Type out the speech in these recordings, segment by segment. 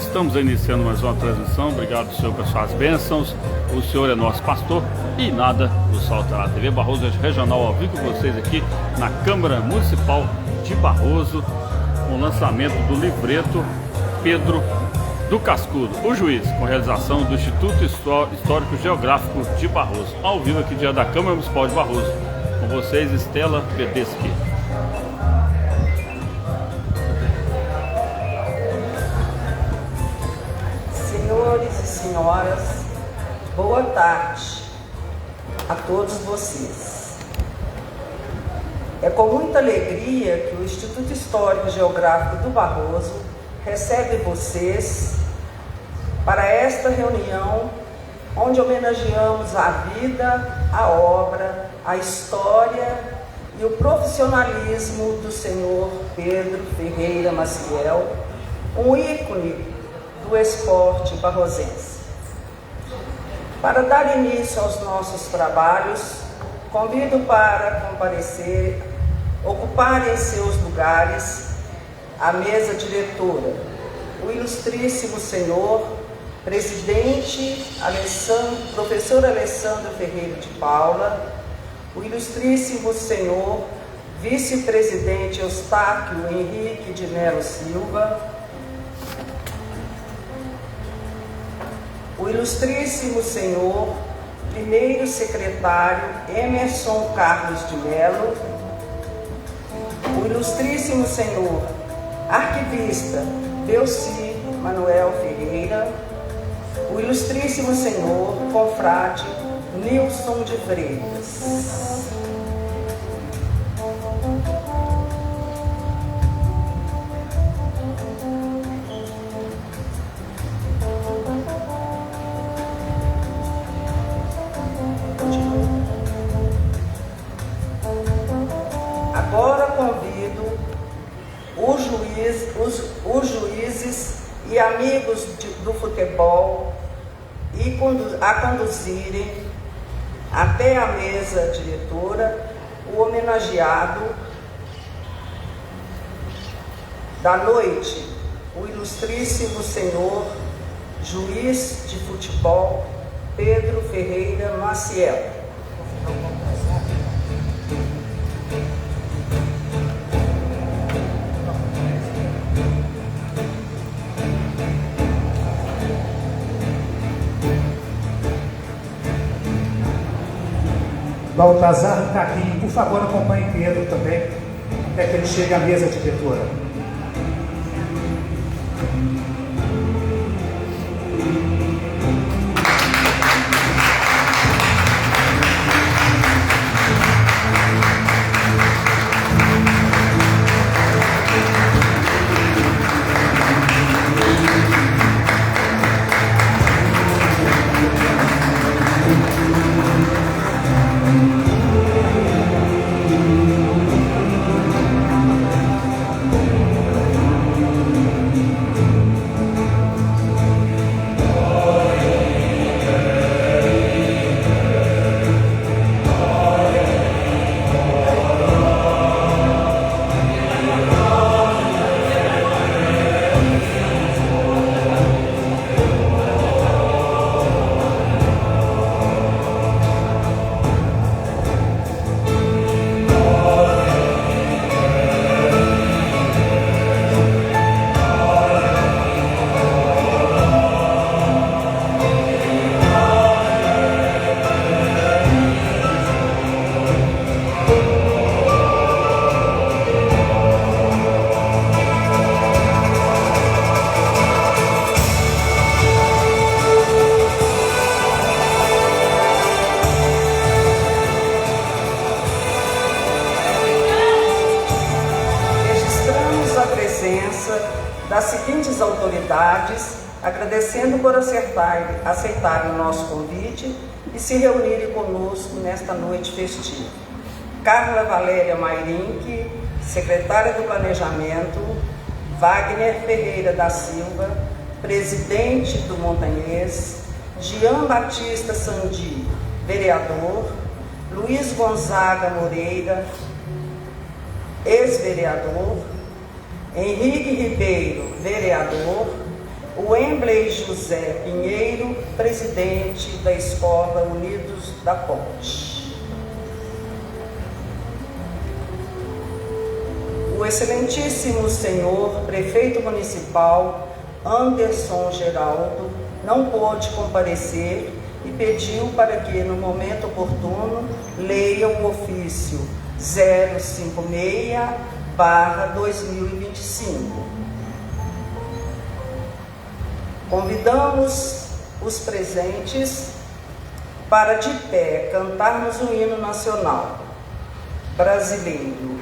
Estamos iniciando mais uma transmissão. Obrigado, Senhor, pelas suas bênçãos. O Senhor é nosso pastor e nada nos faltará. TV Barroso Regional ao vivo com vocês aqui na Câmara Municipal de Barroso, com o lançamento do livreto Pedro do Cascudo, o juiz, com realização do Instituto Histórico Geográfico de Barroso, ao vivo aqui diante da Câmara Municipal de Barroso. Com vocês, Estela Pedeschi. Senhores e senhoras, boa tarde a todos vocês. É com muita alegria que o Instituto Histórico Geográfico do Barroso recebe vocês para esta reunião onde homenageamos a vida, a obra, a história e o profissionalismo do senhor Pedro Ferreira Maciel, um ícone do esporte barrosense. Para dar início aos nossos trabalhos, convido para comparecer, ocuparem seus lugares a mesa diretora, o ilustríssimo senhor presidente professor Alessandro Ferreira de Paula, o ilustríssimo senhor vice-presidente Eustáquio Henrique de Melo Silva, o ilustríssimo senhor primeiro secretário Emerson Carlos de Melo, o ilustríssimo senhor arquivista Belci Manuel Ferreira, o ilustríssimo senhor confrade Nilson de Freitas. Agora convido os juízes e amigos do futebol a conduzirem até a mesa diretora o homenageado da noite, o ilustríssimo senhor juiz de futebol Pedro Ferreira Maciel. Baltazar Carrinho, por favor, acompanhe Pedro também, até que ele chegue à mesa diretora. Das seguintes autoridades, agradecendo por aceitarem o nosso convite e se reunirem conosco nesta noite festiva. Carla Valéria Mairinque, secretária do Planejamento, Wagner Ferreira da Silva, presidente do Montanhês, Jean Batista Sandi, vereador, Luiz Gonzaga Moreira, ex-vereador, Henrique Ribeiro, vereador, Wembley José Pinheiro, presidente da Escola Unidos da Ponte. O excelentíssimo senhor prefeito municipal Anderson Geraldo não pôde comparecer e pediu para que, no momento oportuno, leia o ofício 056/2025. Convidamos os presentes para, de pé, cantarmos o hino nacional brasileiro.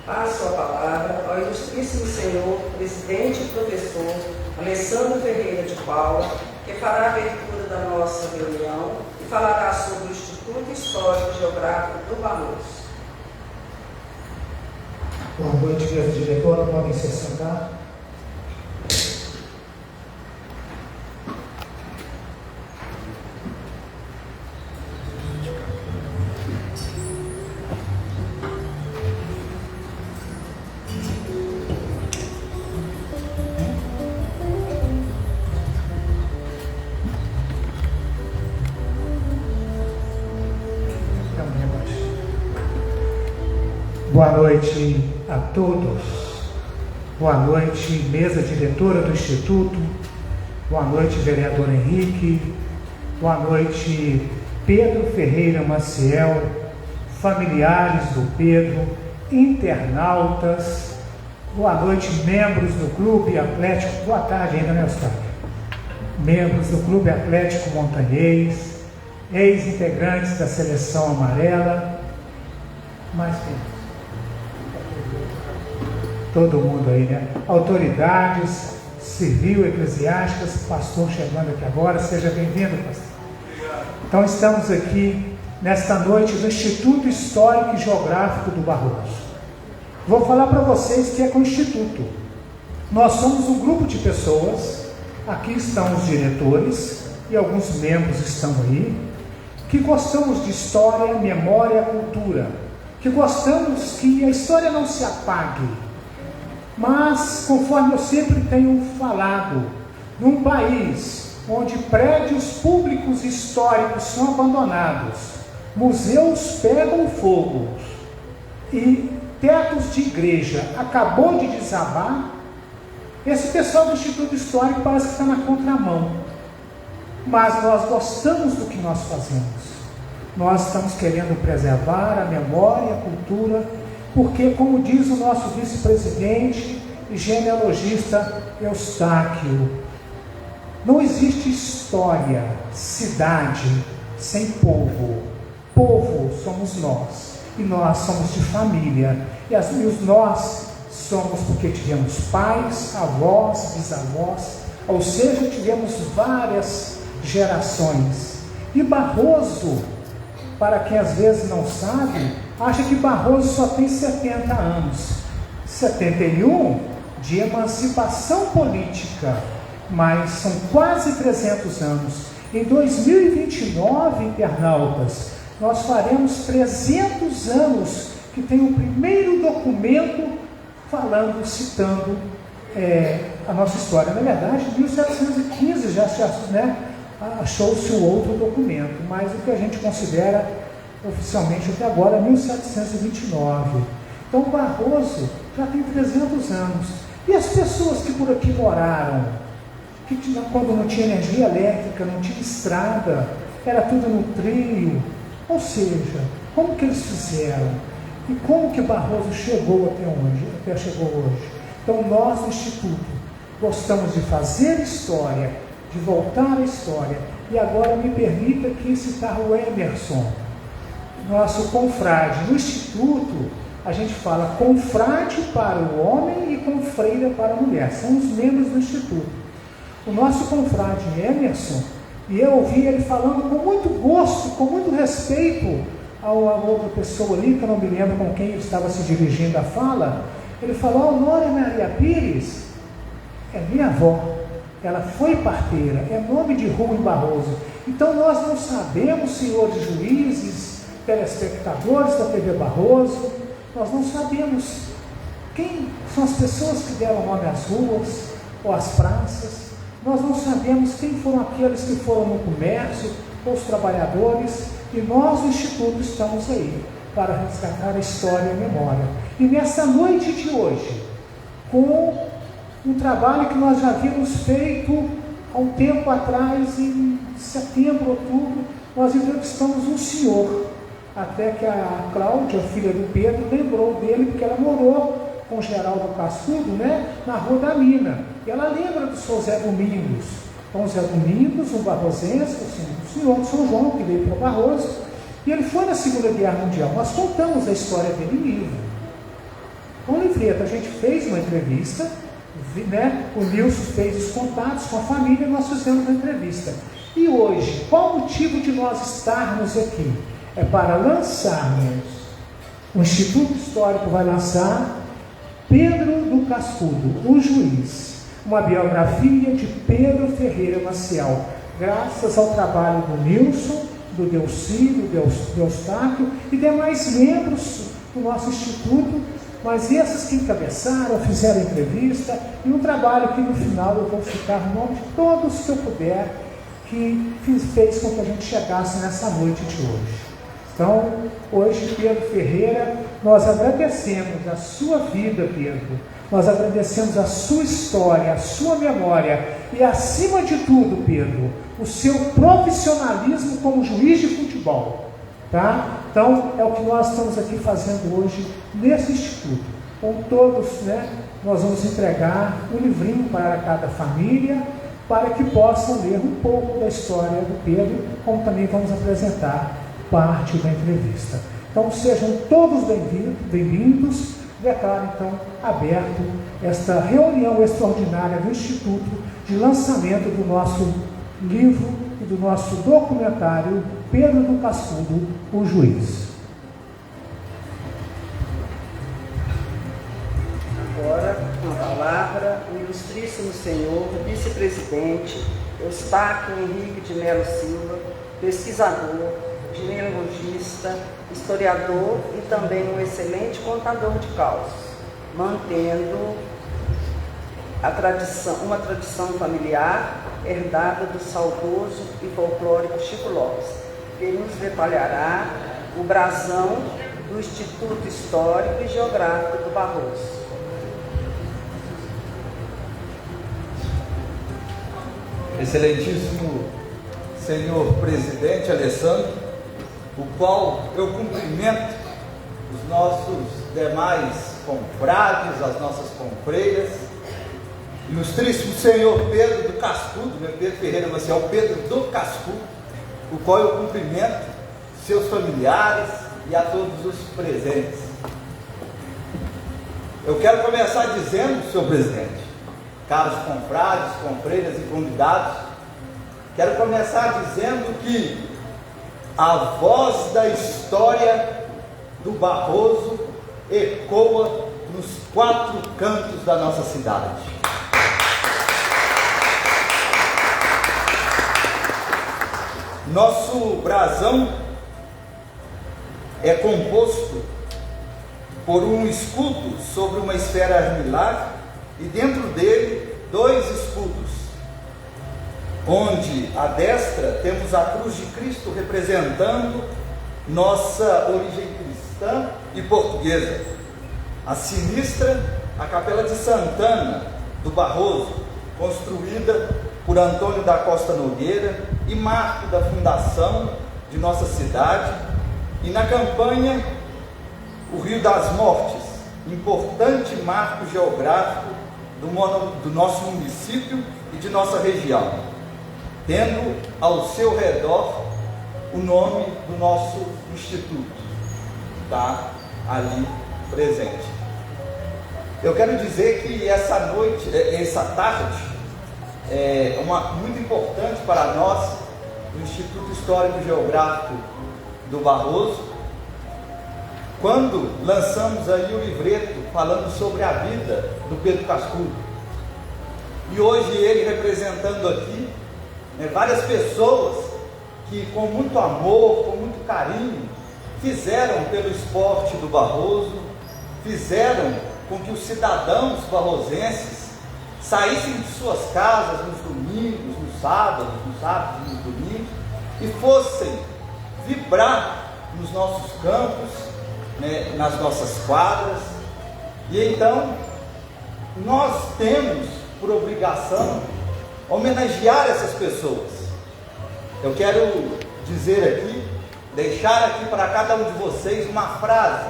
Passo a palavra ao ilustríssimo senhor presidente e professor Alessandro Ferreira de Paula, que fará a abertura da nossa reunião e falará sobre o Instituto Histórico Geográfico do Balanço. Boa noite, mesa diretora, podem se sentar. Boa noite a todos. Boa noite, mesa diretora do Instituto. Boa noite, vereador Henrique. Boa noite, Pedro Ferreira Maciel, familiares do Pedro, internautas. Boa noite, membros do Clube Atlético. Boa tarde ainda, né, Eustáquio? Membros do Clube Atlético Montanhês, ex-integrantes da Seleção Amarela. Mais quem? Todo mundo aí, né? Autoridades civil, eclesiásticas, pastor chegando aqui agora, seja bem-vindo, pastor. Então estamos aqui nesta noite do Instituto Histórico e Geográfico do Barroso. Vou falar para vocês que é com o Instituto. Nós somos um grupo de pessoas, aqui estão os diretores e alguns membros estão aí, que gostamos de história, memória, cultura, que gostamos que a história não se apague. Mas, conforme eu sempre tenho falado, num país onde prédios públicos históricos são abandonados, museus pegam fogo e tetos de igreja acabou de desabar, esse pessoal do Instituto Histórico parece que está na contramão. Mas nós gostamos do que nós fazemos. Nós estamos querendo preservar a memória, a cultura, porque, como diz o nosso vice-presidente e genealogista Eustáquio, não existe história, cidade, sem povo. Povo somos nós, e nós somos de família, e os nós somos porque tivemos pais, avós, bisavós, ou seja, tivemos várias gerações. E Barroso, para quem às vezes não sabe, acha que Barroso só tem 70 anos. 71 de emancipação política, mas são quase 300 anos. Em 2029, internautas, nós faremos 300 anos que tem o primeiro documento falando, citando a nossa história. Na verdade, em 1715 já achou-se o outro documento, mas o que a gente considera oficialmente até agora, 1729. Então Barroso já tem 300 anos. E as pessoas que por aqui moraram, que quando não tinha energia elétrica, não tinha estrada, era tudo no trio, ou seja, como que eles fizeram? E como que Barroso chegou até chegou hoje? Então nós no Instituto gostamos de fazer história, de voltar à história. E agora me permita aqui citar o Emerson, nosso confrade. No Instituto, a gente fala confrade para o homem e confreira para a mulher. São os membros do Instituto. O nosso confrade Emerson, e eu ouvi ele falando com muito gosto, com muito respeito a outra pessoa ali, que eu não me lembro com quem ele estava se dirigindo a fala. Ele falou: a Honória Maria Pires é minha avó. Ela foi parteira, é nome de rua em Barroso. Então nós não sabemos, senhores juízes, telespectadores da TV Barroso, nós não sabemos quem são as pessoas que deram nome às ruas ou às praças. Nós não sabemos quem foram aqueles que foram no comércio, ou os trabalhadores. E nós, o Instituto, estamos aí para resgatar a história e a memória. E nessa noite de hoje, com um trabalho que nós já havíamos feito há um tempo atrás, em setembro, outubro, nós entrevistamos um senhor, até que a Cláudia, filha do Pedro, lembrou dele, porque ela morou com o Geraldo Cascudo, na Rua da Mina, e ela lembra do seu Zé Domingos. Então, Zé Domingos, um barrosense, o senhor de São João, que veio para Barroso, e ele foi na Segunda Guerra Mundial. Nós contamos a história dele em livro. Com livreto, a gente fez uma entrevista, o Nilson fez os contatos com a família e nós fizemos uma entrevista. E hoje, qual o motivo de nós estarmos aqui? É para lançarmos, o Instituto Histórico vai lançar Pedro do Cascudo, o juiz, uma biografia de Pedro Ferreira Maciel, graças ao trabalho do Nilson, do Delci, do Eustáquio e demais membros do nosso Instituto, mas esses que encabeçaram, fizeram entrevista, e um trabalho que no final eu vou citar o nome de todos que eu puder, que fez com que a gente chegasse nessa noite de hoje. Então, hoje, Pedro Ferreira, nós agradecemos a sua vida, Pedro. Nós agradecemos a sua história, a sua memória e, acima de tudo, Pedro, o seu profissionalismo como juiz de futebol. Tá? Então, é o que nós estamos aqui fazendo hoje nesse instituto. Com todos, nós vamos entregar um livrinho para cada família, para que possam ler um pouco da história do Pedro, como também vamos apresentar parte da entrevista. Então, sejam todos bem-vindos. Declaro, então, aberto esta reunião extraordinária do Instituto de lançamento do nosso livro e do nosso documentário Pedro do Cascudo, o Juiz. Agora, com a palavra, o ilustríssimo senhor vice-presidente Eustáquio Henrique de Melo Silva, pesquisador, genealogista, historiador e também um excelente contador de causos, mantendo uma tradição familiar herdada do saudoso e folclórico Chico Lopes, que nos detalhará o brasão do Instituto Histórico e Geográfico do Barroso. Excelentíssimo senhor presidente Alessandro, o qual eu cumprimento os nossos demais confrades, as nossas confreiras, ilustríssimo senhor Pedro do Cascudo, meu Pedro Ferreira, você é o Pedro do Cascudo, o qual eu cumprimento seus familiares e a todos os presentes. Eu quero começar dizendo, senhor presidente, caros confrades, confreiras e convidados, quero começar dizendo que a voz da história do Barroso ecoa nos 4 cantos da nossa cidade. Nosso brasão é composto por um escudo sobre uma esfera armilar e dentro dele 2 escudos, onde à destra temos a cruz de Cristo representando nossa origem cristã e portuguesa, à sinistra a Capela de Santana do Barroso, construída por Antônio da Costa Nogueira e marco da fundação de nossa cidade, e na campanha o Rio das Mortes, importante marco geográfico do nosso município e de nossa região, tendo ao seu redor o nome do nosso instituto, está ali presente. Eu quero dizer que essa tarde é muito importante para nós, do Instituto Histórico e Geográfico do Barroso, quando lançamos aí o livreto falando sobre a vida do Pedro Cascudo. E hoje ele representando aqui várias pessoas que com muito amor, com muito carinho, fizeram pelo esporte do Barroso, fizeram com que os cidadãos barrosenses saíssem de suas casas nos domingos, nos sábados e nos domingos, e fossem vibrar nos nossos campos, nas nossas quadras. E então nós temos por obrigação homenagear essas pessoas. Eu quero dizer aqui, deixar aqui para cada um de vocês uma frase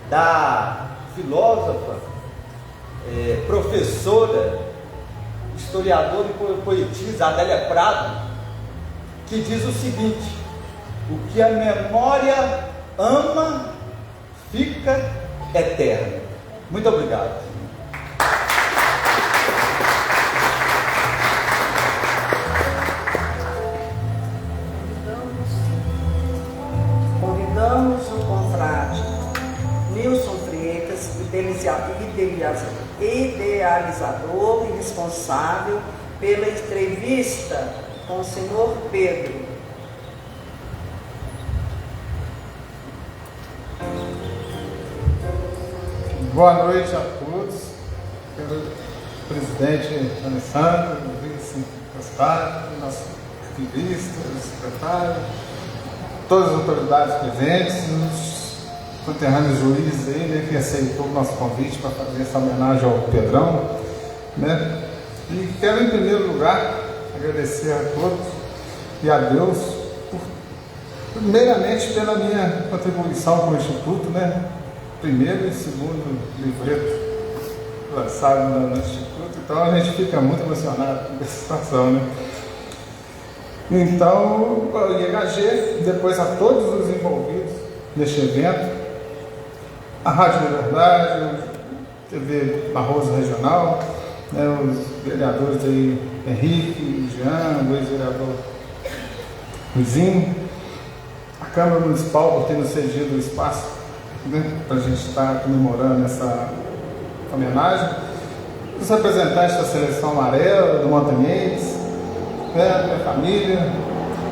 da filósofa, professora, historiadora e poetisa Adélia Prado, que diz o seguinte: o que a memória ama fica eterno. Muito obrigado. Convidamos o confrade Nilson Freitas, idealizador e responsável pela entrevista com o senhor Pedro. Boa noite a todos, pelo presidente Alessandro, o vice-secretário, nosso ativista, o secretário, todas as autoridades presentes, os conterrâneos juízes aí, né, que aceitou o nosso convite para fazer essa homenagem ao Pedrão, né? E quero, em primeiro lugar, agradecer a todos e a Deus, primeiramente pela minha contribuição com o Instituto, né? Primeiro e segundo livreto lançado no Instituto, então a gente fica muito emocionado com essa situação, né? Então, o IHG, depois a todos os envolvidos neste evento, a Rádio Liberdade, TV Barroso Regional, né, os vereadores aí, Henrique, Jean, o ex-vereador Luizinho, a Câmara Municipal por ter nos cedido o espaço, né, para a gente estar comemorando essa homenagem, os representantes da Seleção Amarela, do Montanhense, né, a minha família,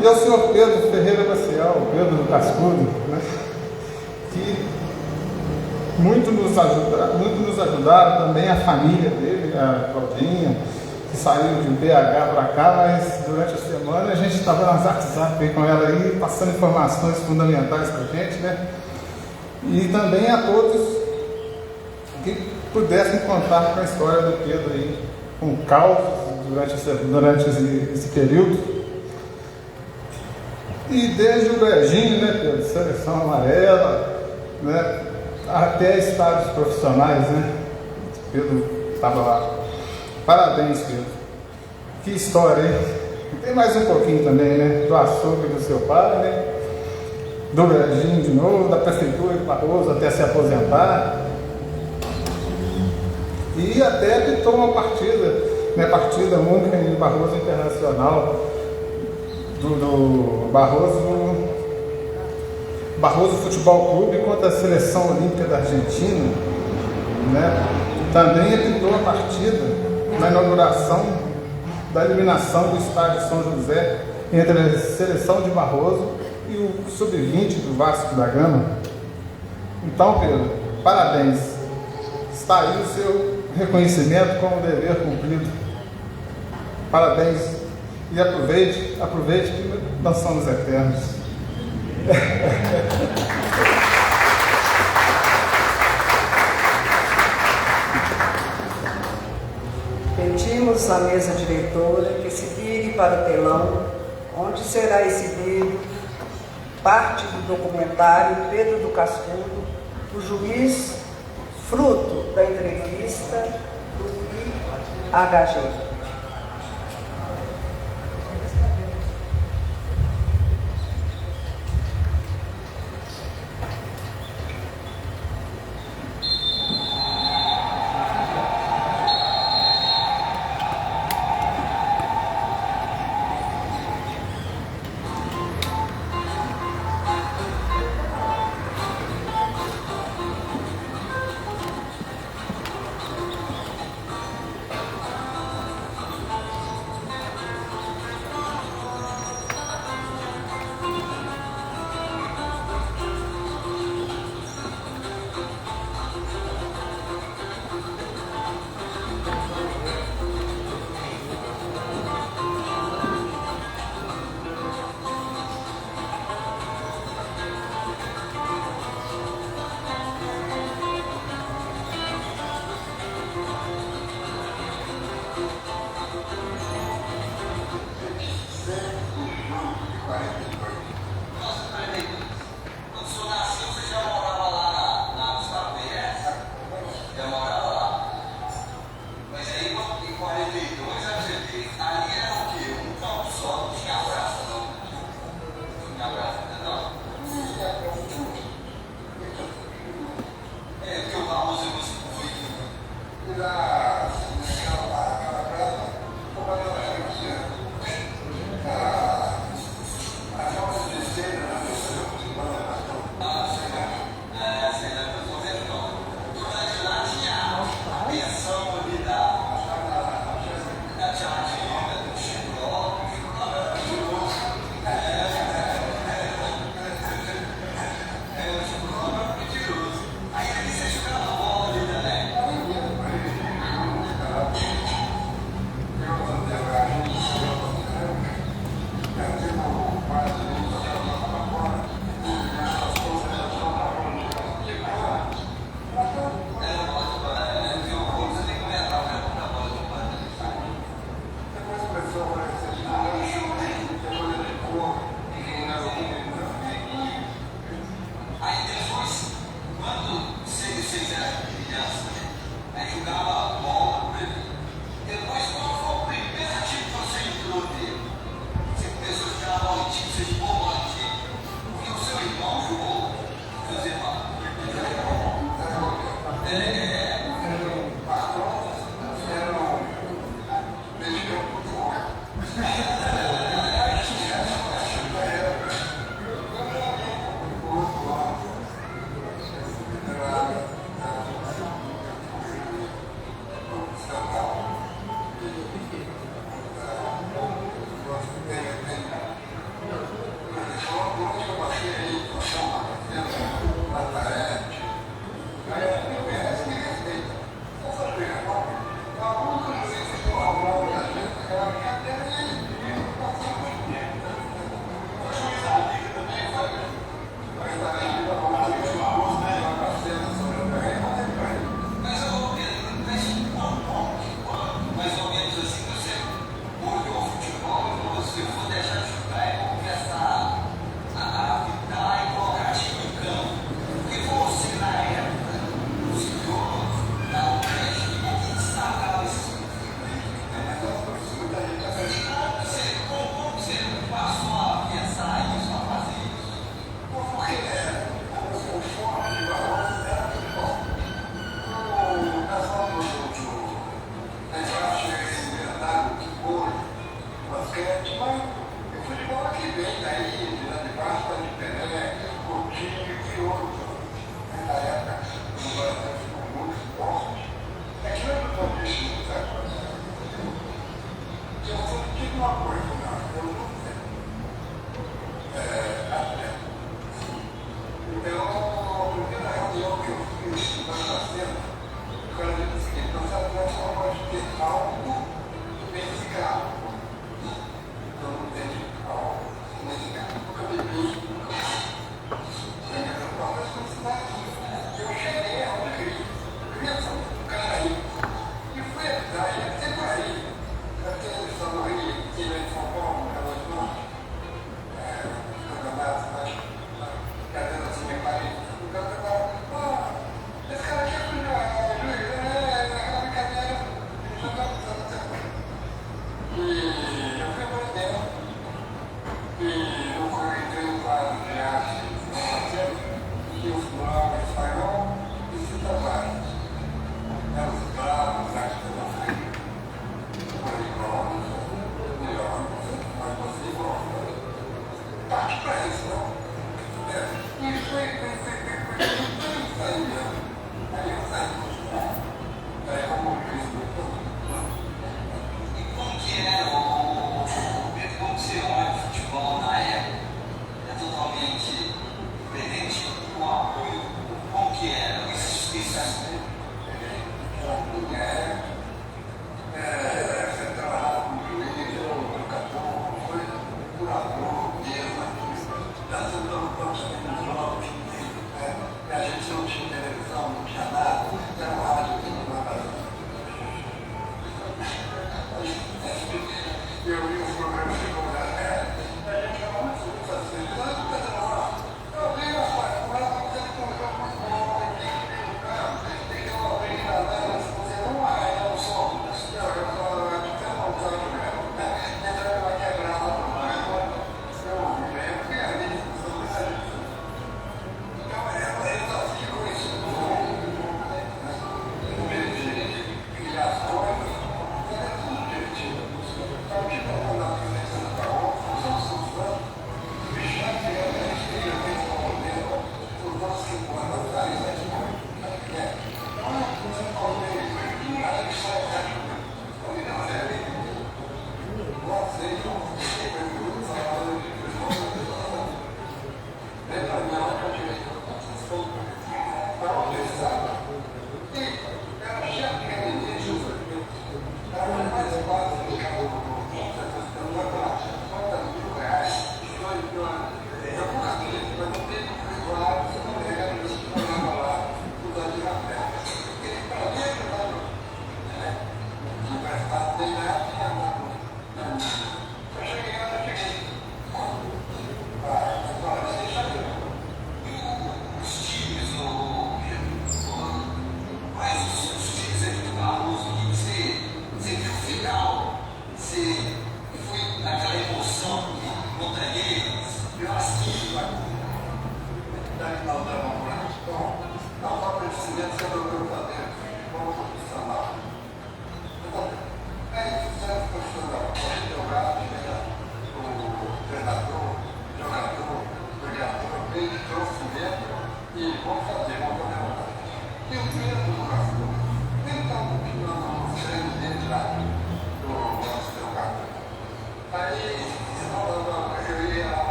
e ao senhor Pedro Ferreira Maciel, Pedro do Cascudo, né, que muito nos ajudaram também, a família dele, a Claudinha, que saiu de BH para cá, mas durante a semana a gente estava nas WhatsApp com ela aí, passando informações fundamentais para a gente, né, e também a todos que pudessem contar com a história do Pedro aí, com causos durante esse período. E desde o Brejinho, né, Pedro, Seleção Amarela, né, até estádios profissionais, né, Pedro estava lá. Parabéns, Pedro. Que história, hein? Tem mais um pouquinho também, né, do açougue do seu pai, né, do Brejinho de novo, da Prefeitura de Barroso até se aposentar. E até evitou uma partida única em Barroso Internacional, do Barroso Futebol Clube contra a Seleção Olímpica da Argentina, né? Também evitou a partida na inauguração da eliminação do estádio São José entre a Seleção de Barroso e o Sub-20 do Vasco da Gama. Então, Pedro, parabéns. Está aí o seu reconhecimento como dever cumprido. Parabéns e aproveite que nós somos eternos. Pedimos à mesa diretora que se vire para o telão, onde será exibido parte do documentário Pedro do Cascudo, o juiz, fruto da entrevista do IHG.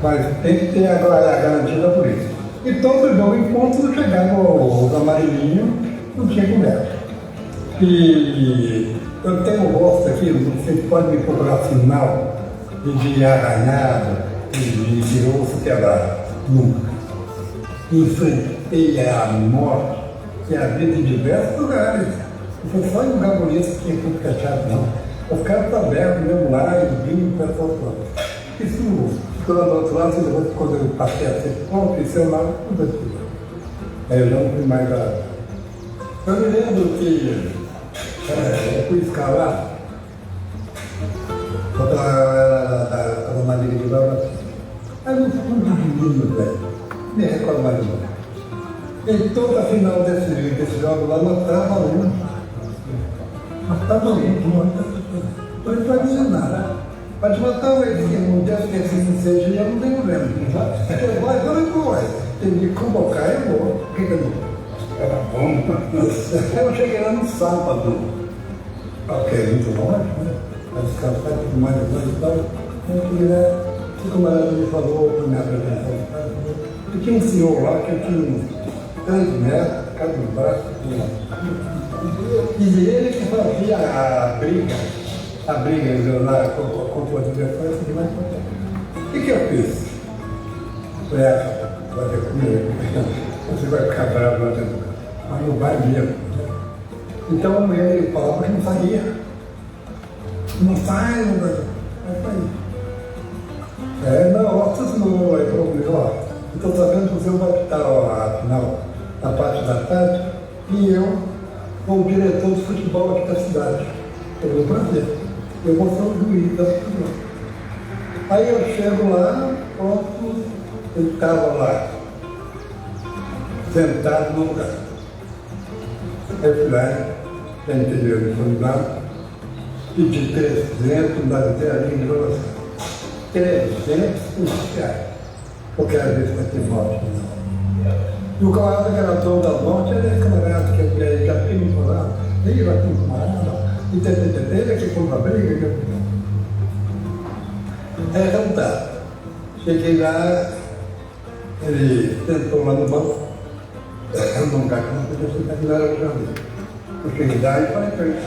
Mas tem que ter a garantia da polícia. Então, por exemplo, enquanto chegava o amarelinho, não tinha conversa. E eu tenho gosto aqui, vocês podem me procurar sinal de arranhado, de osso quebrado. Nunca. Enfrentei a morte que havia em diversos lugares. Não foi só em lugar bonito que tinha tudo fechado, não. Os caras estão abertos mesmo lá, e vinham o pessoal todo. Isso, quando do outro lado, quando eu passei a ser ponto, isso é lá, tudo aqui. Aí eu já não fui mais lá. Eu me lembro que eu fui escalar, quando a maneira de lá, aí eu fui um menino, velho, me recordo mais ou menos. Em toda a final desse jogo lá, nós estávamos um. Nós estávamos um, não vai dizer nada. Mas matar um dia que esse seja, eu não tenho lembro. Mas eu não vou, tem que convocar, eu vou. O que eu vou? Era bom. Eu cheguei lá no sábado. Ok, muito longe, né? Para descansar, tudo mais e tal. Eu queria, como ela me falou, para me apresentar. E tinha um senhor lá que tinha uns 3 metros, cada um braço. E ele que fazia a briga lá contra o adversário, e mais importante. O que eu fiz? Vai ter comigo, você vai ficar bravo lá dentro, mas não vai mesmo. Então ele falava que não saía. Não sai, não vai sair. Na hora, você não vai para o melhor. Eu estou sabendo que você vai estar afinal, na parte da tarde, e eu sou o diretor de futebol aqui da cidade. Eu vou prazer. Eu vou ser o juiz da futebol. Aí eu chego lá, pronto, ele estava lá, sentado no lugar. Aí fui lá, já entendeu, ele foi lá, pedi 300, não dá até ali em relação. 300 reais. Porque às vezes vai ter morte. E o camarada que era dono da morte, ele é camarada que já tem me falado, ele vai ter um camarada, e ele é que compra briga. Aí então tá. Cheguei lá, ele sentou lá no banco, num lugar que não podia sentar, que não era o jardim. Eu cheguei lá e falei para ele,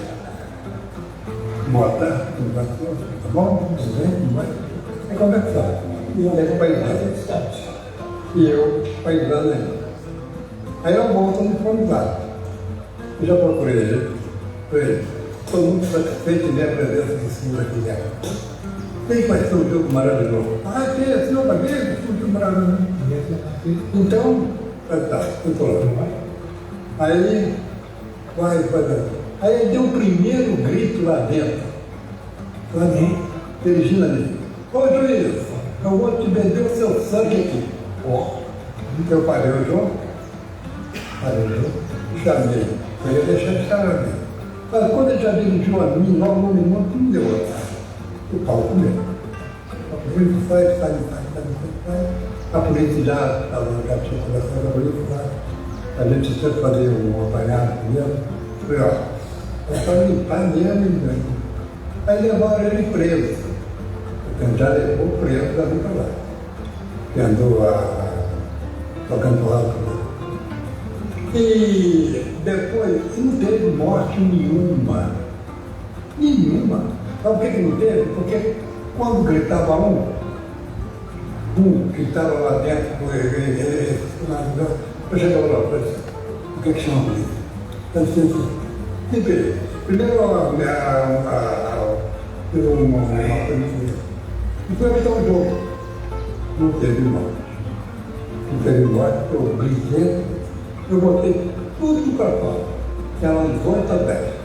boa tarde, tudo bem? Tá bom? Tudo bem? Tudo bem? É conversar. E ele foi lá. E eu fui lá nele. Aí eu volto no convidado. Eu já procurei ele. Falei, estou muito satisfeito em ver a presença do senhor aqui dentro. Tem que vai ser um jogo maravilhoso. Ah, tem, esse senhor vai ver, um jogo maravilhoso. Então, tá, eu estou lá. Aí, vai fazer. Aí ele deu o primeiro grito lá dentro. Lá dentro, dirigindo ali. Ô juiz, eu vou te vender o seu sangue aqui. Ó. Eu parei o jogo, chamei. Eu ia deixar de chamar ali. Mas quando ele já dirigiu a mim, logo no minuto, não deu outra. O pau comeu. A polícia sai. A polícia já tinha conversado com a polícia. A gente sempre fazia um apanhado mesmo. Falei, ó, é para limpar mesmo. Aí levaram ele preso. Então já levou preso dali para lá. Que andou tocando porrada com ele. E depois não teve morte nenhuma. Sabe por que não teve? Porque quando gritava um que estava lá dentro, eu chegava lá e falei, o que chama polícia? Eu disse assim, primeiro teve uma polícia. E foi até o jogo. Não teve morte, eu gritei, eu botei tudo para fora. Era 18 a 10.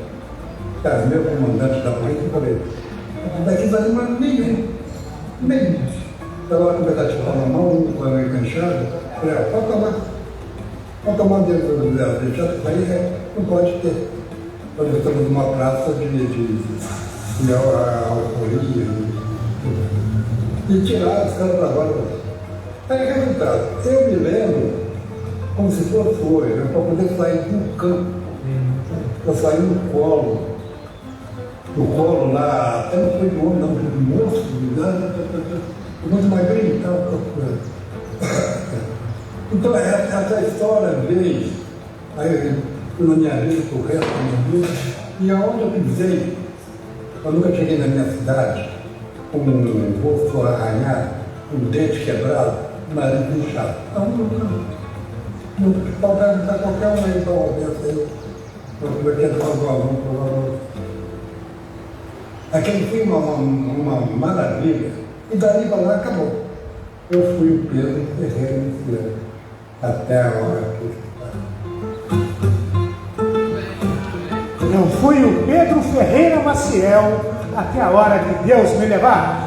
Cara, meu comandante da polícia, eu falei, daqui vai mais nenhum. Estava lá com um pedaço de pau na mão, com a enganchada, falei, pode tomar dentro do deixado, isso aí não pode ter. Nós estamos numa praça de alforria, e tiraram os caras para fora. Aí, resultado, eu me lembro como se fosse hoje, para poder sair do campo. Eu saí no colo lá, até não foi de homem, não, foi de moço, muito magrinho e tal. Então, essa história veio, aí eu na minha vida, pro resto da minha vida, e aonde eu pisei, eu nunca cheguei na minha cidade com um rosto arranhado, um dente quebrado, nariz inchado. Não pode perguntar qualquer um aí para ouvir aí. Eu quero falar do aluno. Aquele foi uma maravilha. E dali para lá acabou. Eu fui o Pedro Ferreira Maciel. Até a hora que eu fui o Pedro Ferreira Maciel até a hora que Deus me levar.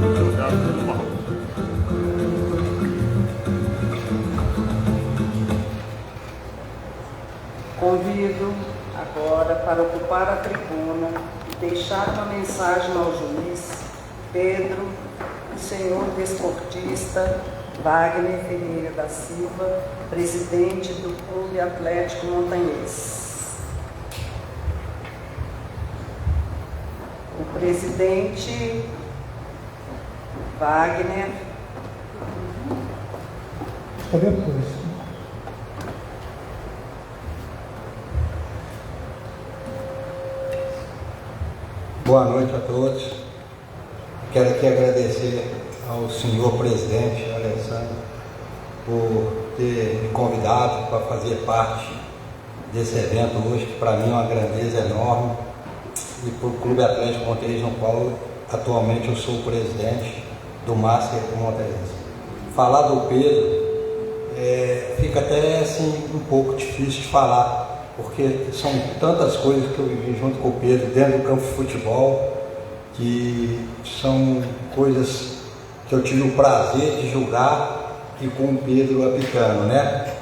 Obrigado, Pedro Barroso. Convido agora para ocupar a tribuna e deixar uma mensagem ao juiz Pedro, o senhor desportista Wagner Ferreira da Silva, presidente do Clube Atlético Montanhês. O presidente Wagner. Depois. Boa noite a todos. Quero aqui agradecer ao senhor presidente Alessandro por ter me convidado para fazer parte desse evento hoje, que para mim é uma grandeza enorme, e para o Clube Atlético Montanhês, no qual atualmente eu sou o presidente do Master Montanhês. Falar do Pedro fica até assim um pouco difícil de falar, porque são tantas coisas que eu vivi junto com o Pedro dentro do campo de futebol, que são coisas que eu tive o prazer de jogar e com o Pedro apitando, né?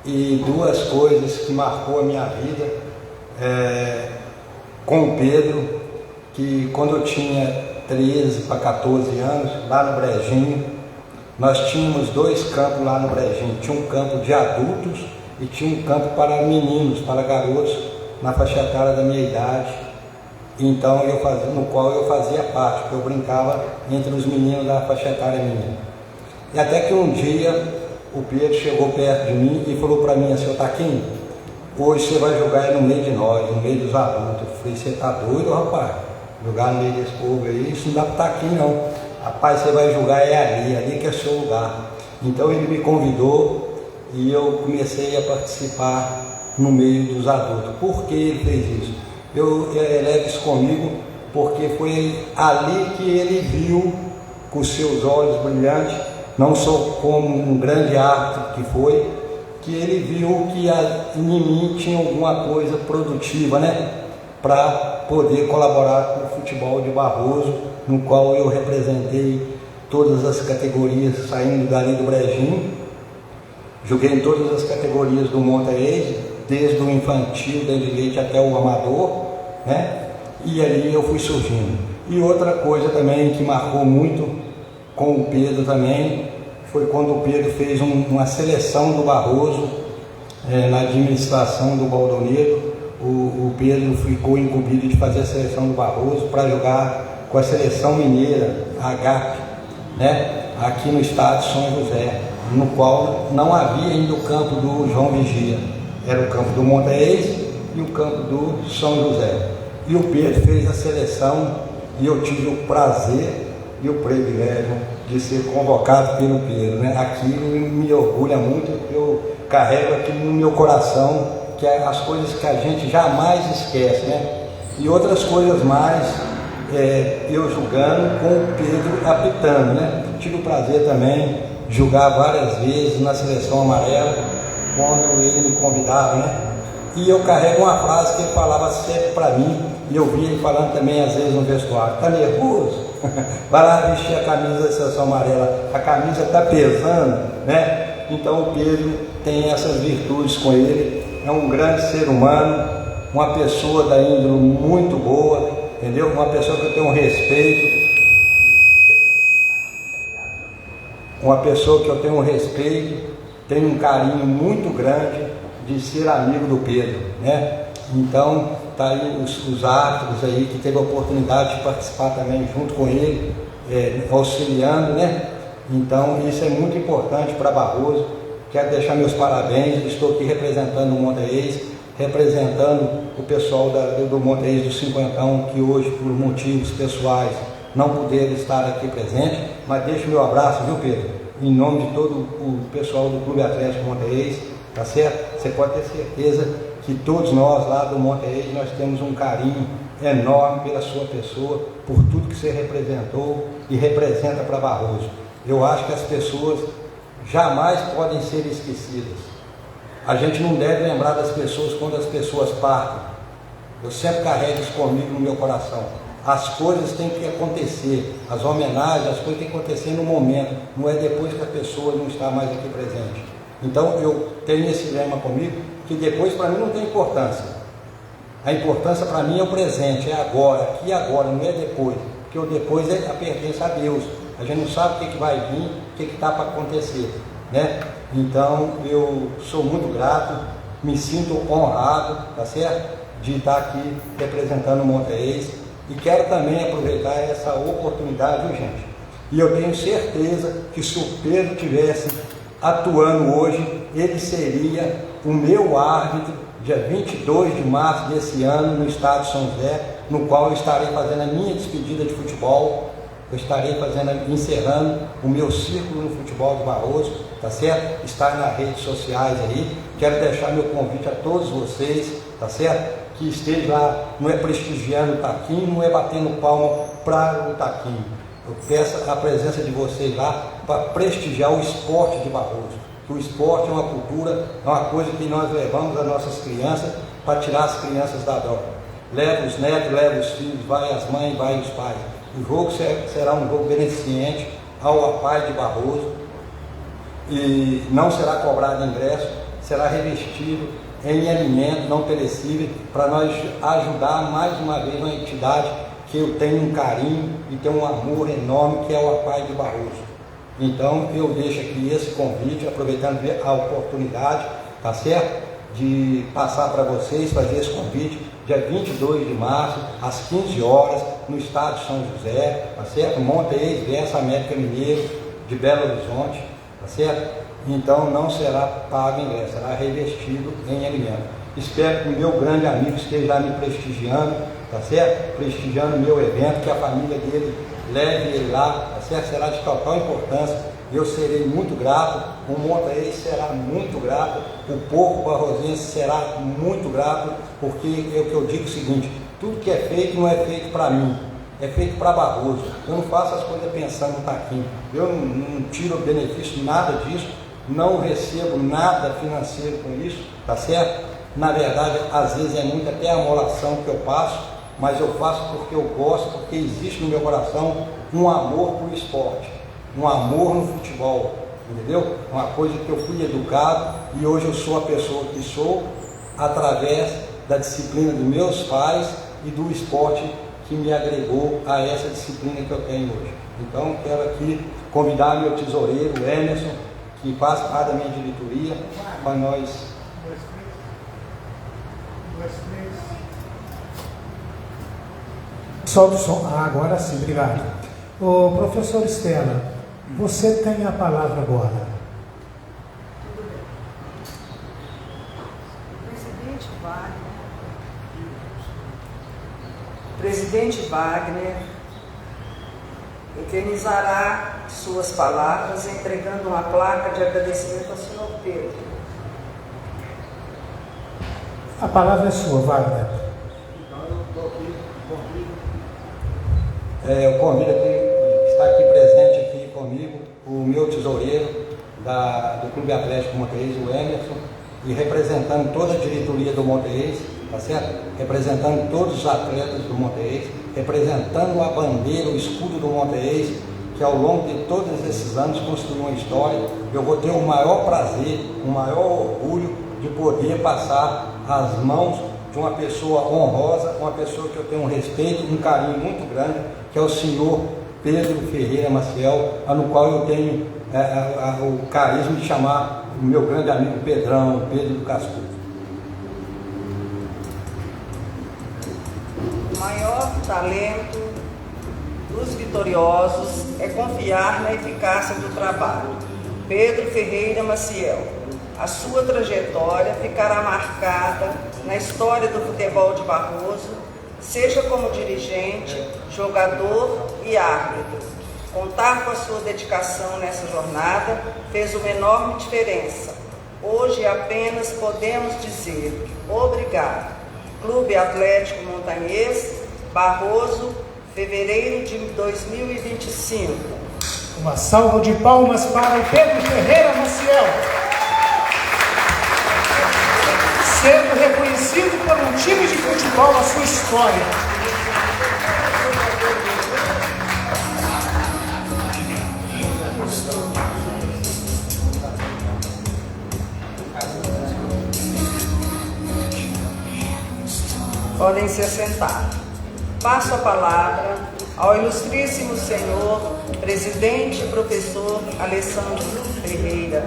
E duas coisas que marcou a minha vida com o Pedro, que quando eu tinha 13 para 14 anos, lá no Brejinho, nós tínhamos dois campos lá no Brejinho. Tinha um campo de adultos e tinha um campo para meninos, para garotos, na faixa etária da minha idade. Então, no qual eu fazia parte, porque eu brincava entre os meninos da faixa etária minha. E até que um dia o Pedro chegou perto de mim e falou para mim assim: "Ô Taquinho, hoje você vai jogar no meio de nós, no meio dos adultos." Eu falei: "Você tá doido, rapaz? Jogar no meio desse povo aí, isso não dá para Taquinho não. Rapaz, você vai jogar ali que é seu lugar." Então ele me convidou e eu comecei a participar no meio dos adultos. Por que ele fez isso? Eu levo isso comigo porque foi ali que ele viu com seus olhos brilhantes, não só como um grande árbitro que foi, que ele viu que em mim tinha alguma coisa produtiva, né, para poder colaborar com o futebol de Barroso, no qual eu representei todas as categorias, saindo dali do Brejinho. Joguei em todas as categorias do Montanhês, desde o infantil, desde leite até o amador, né? E ali eu fui surgindo. E outra coisa também que marcou muito com o Pedro também, foi quando o Pedro fez uma seleção do Barroso, na administração do Baldoneiro. O Pedro ficou incumbido de fazer a seleção do Barroso para jogar com a seleção mineira, a HAP, né? Aqui no estado de São José, no qual não havia ainda o campo do João Vigia. Era o campo do Montanhês e o campo do São José. E o Pedro fez a seleção e eu tive o prazer e o privilégio de ser convocado pelo Pedro, né? Aquilo me orgulha muito, eu carrego aquilo no meu coração, que é as coisas que a gente jamais esquece, né? E outras coisas mais, eu jogando com o Pedro apitando, né? Tive o prazer também de jogar várias vezes na seleção amarela, quando ele me convidava, né? E eu carrego uma frase que ele falava sempre para mim, e eu via ele falando também às vezes no vestuário: "Tá nervoso? Vai lá vestir a camisa da seleção amarela, a camisa tá pesando", né? Então o Pedro tem essas virtudes com ele, é um grande ser humano, uma pessoa da índole muito boa, entendeu? Uma pessoa que eu tenho um respeito, tenho um carinho muito grande de ser amigo do Pedro, né? Então, tá aí os árbitros aí que teve a oportunidade de participar também junto com ele, auxiliando, né? Então, isso é muito importante para Barroso. Quero deixar meus parabéns. Estou aqui representando o Montanhês, representando o pessoal do Montanhês do Cinquentão, que hoje, por motivos pessoais, não puderam estar aqui presente, mas deixo meu abraço, viu, Pedro? Em nome de todo o pessoal do Clube Atlético Montanhês, tá certo? Você pode ter certeza que todos nós lá do Montanhês, nós temos um carinho enorme pela sua pessoa, por tudo que você representou e representa para Barroso. Eu acho que as pessoas jamais podem ser esquecidas. A gente não deve lembrar das pessoas quando as pessoas partem. Eu sempre carrego isso comigo no meu coração. As coisas têm que acontecer, as homenagens, as coisas têm que acontecer no momento, não é depois que a pessoa não está mais aqui presente. Então eu tenho esse lema comigo, que depois para mim não tem importância. A importância para mim é o presente, é agora, aqui e agora, não é depois, porque o depois pertence a Deus. A gente não sabe o que vai vir, o que está para acontecer, né? Então eu sou muito grato, me sinto honrado, tá certo? De estar aqui representando o Monteês, e quero também aproveitar essa oportunidade, gente. E eu tenho certeza que se o Pedro tivesse atuando hoje, ele seria o meu árbitro dia 22 de março desse ano no estádio São José, no qual eu estarei fazendo a minha despedida de futebol. Eu estarei encerrando o meu círculo no futebol de Barroso, tá certo? Está nas redes sociais aí. Quero deixar meu convite a todos vocês, tá certo? Que esteja lá, não é prestigiando o taquinho, não é batendo palma para o taquinho. Eu peço a presença de vocês lá para prestigiar o esporte de Barroso. Que o esporte é uma cultura, é uma coisa que nós levamos as nossas crianças para tirar as crianças da droga. Leva os netos, leva os filhos, vai as mães, vai os pais. O jogo será um jogo beneficente ao APAI de Barroso e não será cobrado ingresso, será revestido em alimento não perecível para nós ajudar mais uma vez uma entidade que eu tenho um carinho e tenho um amor enorme, que é o APAI de Barroso. Então eu deixo aqui esse convite, aproveitando a oportunidade, tá certo? De passar para vocês, fazer esse convite, dia 22 de março, às 15 horas, no estádio São José, tá certo? Monteês versus América Mineiro, de Belo Horizonte, tá certo? Então não será pago ingresso, será revestido em alimento. Espero que o meu grande amigo esteja lá me prestigiando, tá certo? Prestigiando o meu evento, que a família dele leve ele lá, tá certo? Será de total importância. Eu serei muito grato, o Monteês será muito grato, o povo barrosense será muito grato, porque é o que eu digo o seguinte: tudo que é feito não é feito para mim, é feito para Barroso. Eu não faço as coisas pensando no taquinho, eu não tiro benefício nada disso, não recebo nada financeiro com isso, tá certo? Na verdade, às vezes é muito até a amolação que eu passo, mas eu faço porque eu gosto, porque existe no meu coração um amor por esporte, um amor no futebol, entendeu? Uma coisa que eu fui educado e hoje eu sou a pessoa que sou através da disciplina dos meus pais e do esporte que me agregou a essa disciplina que eu tenho hoje. Então quero aqui convidar meu tesoureiro, Emerson, que faz parte da minha diretoria, para nós. Solta o som. Agora sim, obrigado. Ô, professor Estela, você tem a palavra agora. Presidente Wagner eternizará suas palavras entregando uma placa de agradecimento ao senhor Pedro. A palavra é sua, Wagner. Eu convido aqui, está aqui presente aqui comigo, o meu tesoureiro do Clube Atlético Monteês, o Emerson, e representando toda a diretoria do Monteês, tá certo? Representando todos os atletas do Monteês, representando a bandeira, o escudo do Monteês, que ao longo de todos esses anos construiu uma história. Eu vou ter o maior prazer, o maior orgulho de poder passar as mãos de uma pessoa honrosa, uma pessoa que eu tenho um respeito, um carinho muito grande, que é o senhor Pedro Ferreira Maciel, no qual eu tenho o carisma de chamar o meu grande amigo Pedrão, Pedro do Cascudo. O maior talento dos vitoriosos é confiar na eficácia do trabalho. Pedro Ferreira Maciel. A sua trajetória ficará marcada na história do futebol de Barroso, seja como dirigente, jogador e árbitro. Contar com a sua dedicação nessa jornada fez uma enorme diferença. Hoje apenas podemos dizer obrigado. Clube Atlético Montanhês, Barroso, fevereiro de 2025. Uma salva de palmas para o Pedro Ferreira Maciel, sendo reconhecido por um time de futebol a sua história. Podem se assentar. Passo a palavra ao ilustríssimo senhor presidente e professor Alessandro Ferreira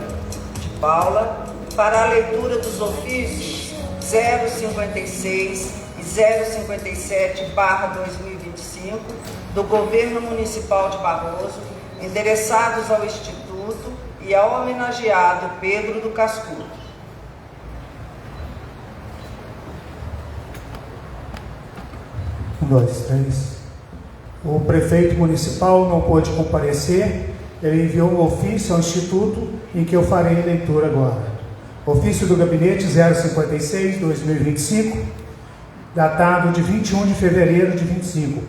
de Paula para a leitura dos ofícios 056 e 057/2025 do Governo Municipal de Barroso, endereçados ao Instituto e ao homenageado Pedro do Cascudo. O prefeito municipal não pôde comparecer, ele enviou um ofício ao Instituto em que eu farei a leitura agora. Ofício do Gabinete 056/2025, datado de 21 de fevereiro de 25.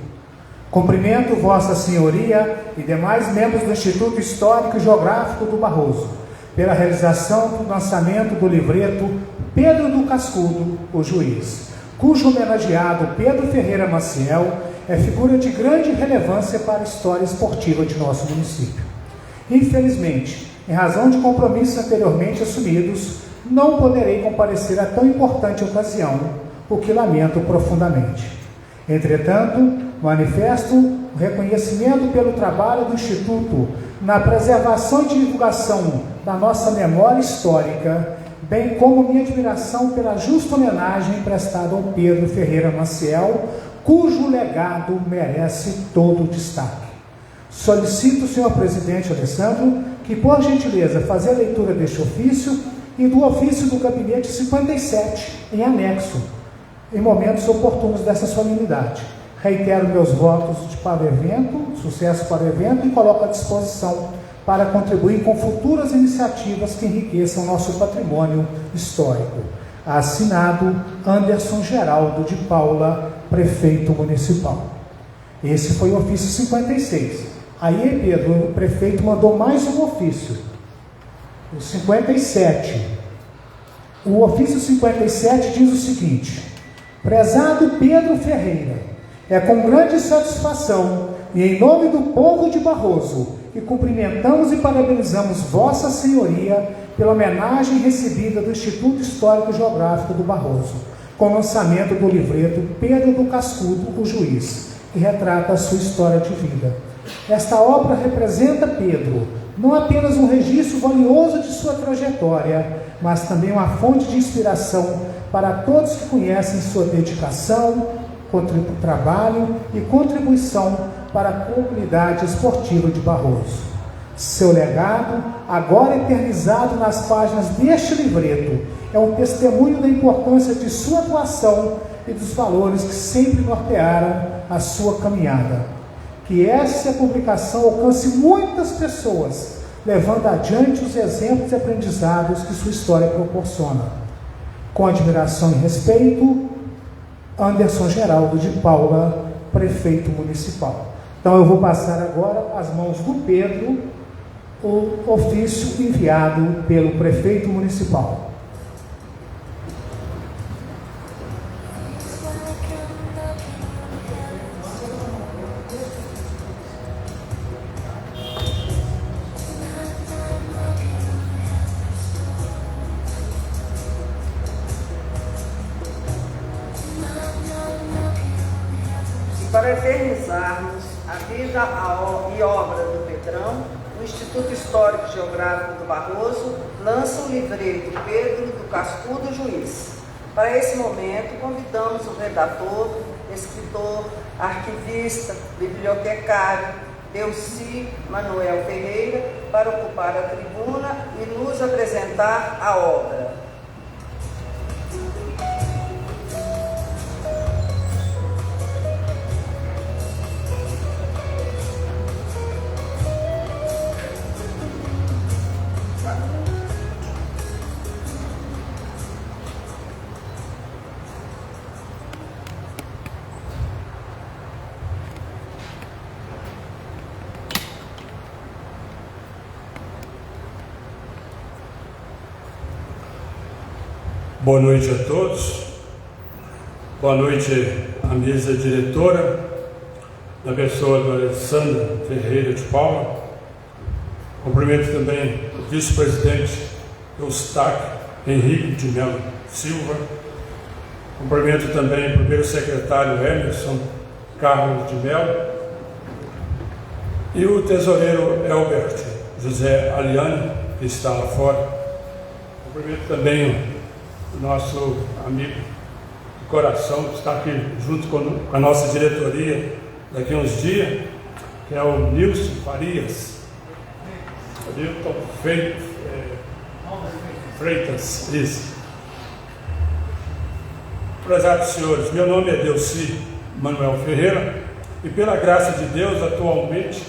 Cumprimento Vossa Senhoria e demais membros do Instituto Histórico e Geográfico do Barroso, pela realização do lançamento do livreto Pedro do Cascudo, o Juiz, cujo homenageado Pedro Ferreira Maciel é figura de grande relevância para a história esportiva de nosso município. Infelizmente, em razão de compromissos anteriormente assumidos, não poderei comparecer a tão importante ocasião, o que lamento profundamente. Entretanto, manifesto o reconhecimento pelo trabalho do Instituto na preservação e divulgação da nossa memória histórica, bem como minha admiração pela justa homenagem prestada ao Pedro Ferreira Maciel, cujo legado merece todo o destaque. Solicito, senhor presidente Alessandro, que, por gentileza, fazer a leitura deste ofício e do ofício do Gabinete 57, em anexo, em momentos oportunos dessa solenidade. Reitero meus votos para o evento, sucesso para o evento, e coloco à disposição para contribuir com futuras iniciativas que enriqueçam nosso patrimônio histórico. Assinado Anderson Geraldo de Paula, prefeito municipal. Esse foi o ofício 56. Aí, Pedro, o prefeito mandou mais um ofício, o 57. O ofício 57 diz o seguinte: prezado Pedro Ferreira, é com grande satisfação e em nome do povo de Barroso que cumprimentamos e parabenizamos Vossa Senhoria pela homenagem recebida do Instituto Histórico e Geográfico do Barroso, com o lançamento do livreto Pedro do Cascudo, o Juiz, que retrata a sua história de vida. Esta obra representa Pedro, não apenas um registro valioso de sua trajetória, mas também uma fonte de inspiração para todos que conhecem sua dedicação, trabalho e contribuição para a comunidade esportiva de Barroso. Seu legado, agora eternizado nas páginas deste livreto, é um testemunho da importância de sua atuação e dos valores que sempre nortearam a sua caminhada. Que essa publicação alcance muitas pessoas, levando adiante os exemplos e aprendizados que sua história proporciona. Com admiração e respeito, Anderson Geraldo de Paula, prefeito municipal. Então eu vou passar agora às mãos do Pedro o ofício enviado pelo prefeito municipal. Para eternizarmos a vida e obra do Pedrão, o Instituto Histórico e Geográfico do Barroso lança o livreto Pedro do Cascudo, Juiz. Para esse momento, convidamos o redator, escritor, arquivista, bibliotecário, Delci Manuel Ferreira, para ocupar a tribuna e nos apresentar a obra. Boa noite a todos, boa noite à mesa diretora, na pessoa do Alessandro Ferreira de Paula. Cumprimento também o vice-presidente Eustáquio Henrique de Melo Silva, Cumprimento também o primeiro secretário Emerson Carlos de Mello e o tesoureiro Elbert José Aliane, que está lá fora. Cumprimento também o nosso amigo de coração, que está aqui junto com a nossa diretoria daqui a uns dias, que é o Nilson Farias. Nilton Freitas, isso. Prezados senhores, meu nome é Delci Manuel Ferreira e pela graça de Deus atualmente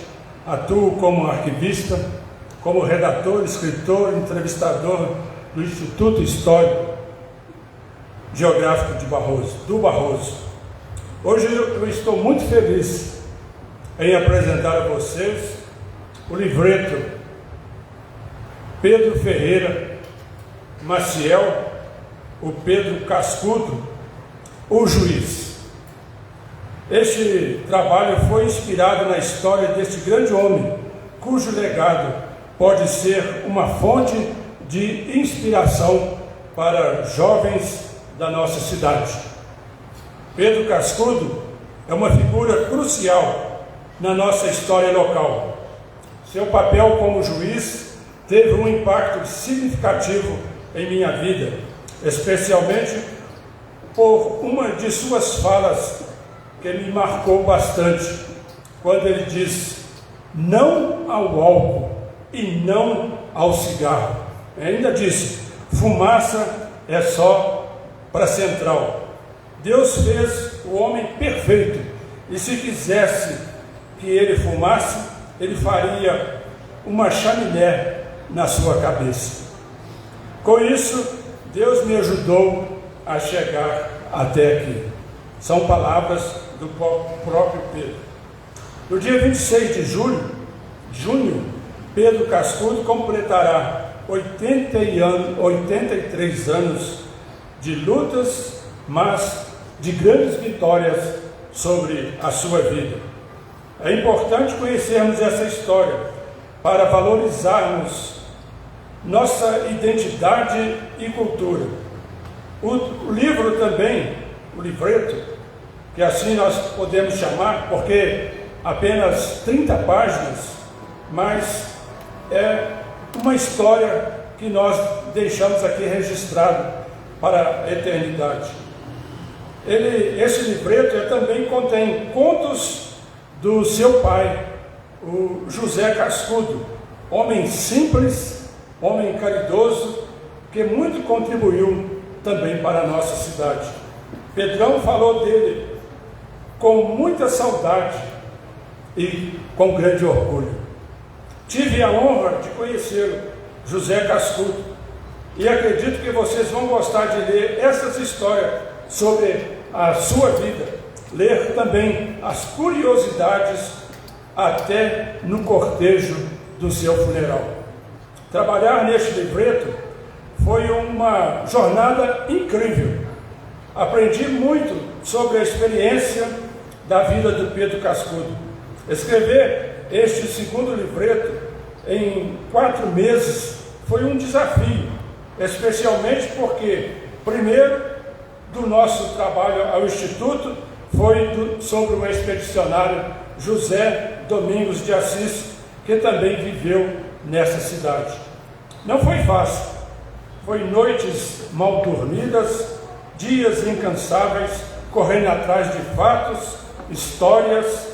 atuo como arquivista, como redator, escritor, entrevistador do Instituto Histórico Geográfico de Barroso, do Barroso. Hoje eu estou muito feliz em apresentar a vocês o livreto Pedro Ferreira Maciel, o Pedro Cascudo, o Juiz. Este trabalho foi inspirado na história deste grande homem, cujo legado pode ser uma fonte de inspiração para jovens da nossa cidade. Pedro Cascudo é uma figura crucial na nossa história local. Seu papel como juiz teve um impacto significativo em minha vida, especialmente por uma de suas falas que me marcou bastante, quando ele disse: não ao álcool e não ao cigarro. Ainda disse: fumaça é só para central. Deus fez o homem perfeito, e se quisesse que ele fumasse, ele faria uma chaminé na sua cabeça. Com isso, Deus me ajudou a chegar até aqui. São palavras do próprio Pedro. No dia 26 de junho, Pedro Cascudo completará 83 anos de lutas, mas de grandes vitórias sobre a sua vida. É importante conhecermos essa história para valorizarmos nossa identidade e cultura. O livro também, o livreto, que assim nós podemos chamar, porque apenas 30 páginas, mas é uma história que nós deixamos aqui registrado para a eternidade. Esse livreto também contém contos do seu pai, o José Cascudo, homem simples, homem caridoso, que muito contribuiu também para a nossa cidade. Pedrão falou dele com muita saudade e com grande orgulho. Tive a honra de conhecê-lo, José Cascudo, e acredito que vocês vão gostar de ler essas histórias sobre a sua vida, ler também as curiosidades até no cortejo do seu funeral. Trabalhar neste livreto foi uma jornada incrível. Aprendi muito sobre a experiência da vida do Pedro Cascudo. Escrever este segundo livreto em 4 meses foi um desafio, especialmente porque, primeiro, do nosso trabalho ao Instituto, foi sobre o expedicionário José Domingos de Assis, que também viveu nessa cidade. Não foi fácil, foi noites mal dormidas, dias incansáveis, correndo atrás de fatos, histórias,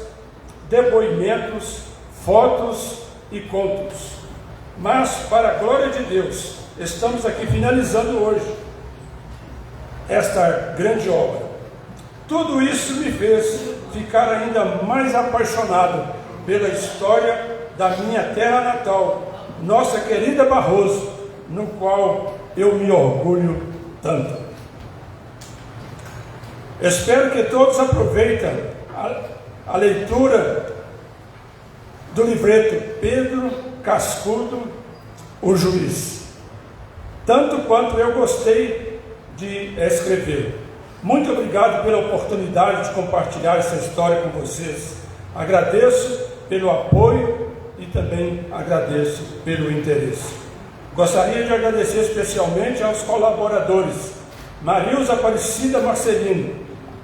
depoimentos, fotos e contos. Mas, para a glória de Deus, estamos aqui finalizando hoje esta grande obra. Tudo isso me fez ficar ainda mais apaixonado pela história da minha terra natal, nossa querida Barroso, no qual eu me orgulho tanto. Espero que todos aproveitem a leitura do livreto Pedro Cascudo, o Juiz, tanto quanto eu gostei de escrever. Muito obrigado pela oportunidade de compartilhar essa história com vocês. Agradeço pelo apoio e também agradeço pelo interesse. Gostaria de agradecer especialmente aos colaboradores Marilza Aparecida Marcelino,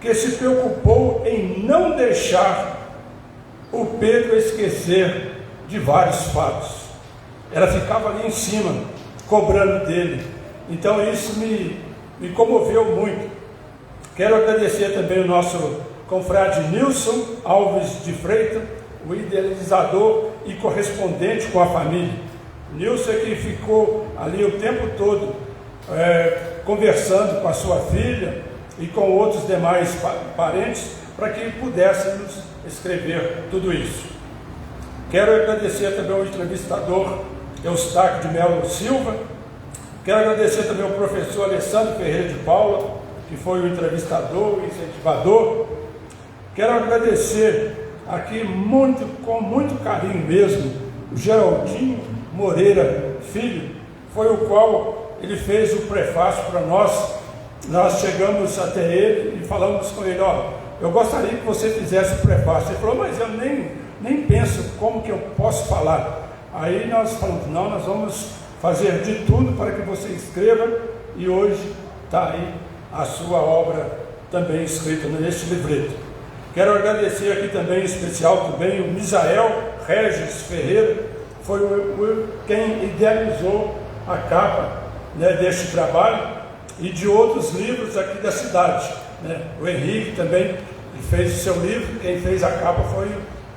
que se preocupou em não deixar o Pedro esquecer de vários fatos. Ela ficava ali em cima, cobrando dele. Então isso me comoveu muito. Quero agradecer também o nosso confrade Nilson Alves de Freitas, o idealizador e correspondente com a família. Nilson é que ficou ali o tempo todo conversando com a sua filha e com outros demais parentes para que pudéssemos escrever tudo isso. Quero agradecer também ao entrevistador Eustáquio de Melo Silva. Quero agradecer também ao professor Alessandro Ferreira de Paula, que foi o entrevistador, o incentivador. Quero agradecer aqui com muito carinho mesmo, o Geraldinho Moreira Filho, foi o qual ele fez o prefácio para nós. Nós chegamos até ele e falamos com ele: ó, eu gostaria que você fizesse o prefácio. Ele falou: mas eu nem penso como que eu posso falar. Aí nós falamos: não, nós vamos fazer de tudo para que você escreva, e hoje está aí a sua obra também escrita neste livreto. Quero agradecer aqui também, em especial, também o Misael Regis Ferreira, foi quem idealizou a capa, né, deste trabalho e de outros livros aqui da cidade, né? O Henrique também fez o seu livro, quem fez a capa foi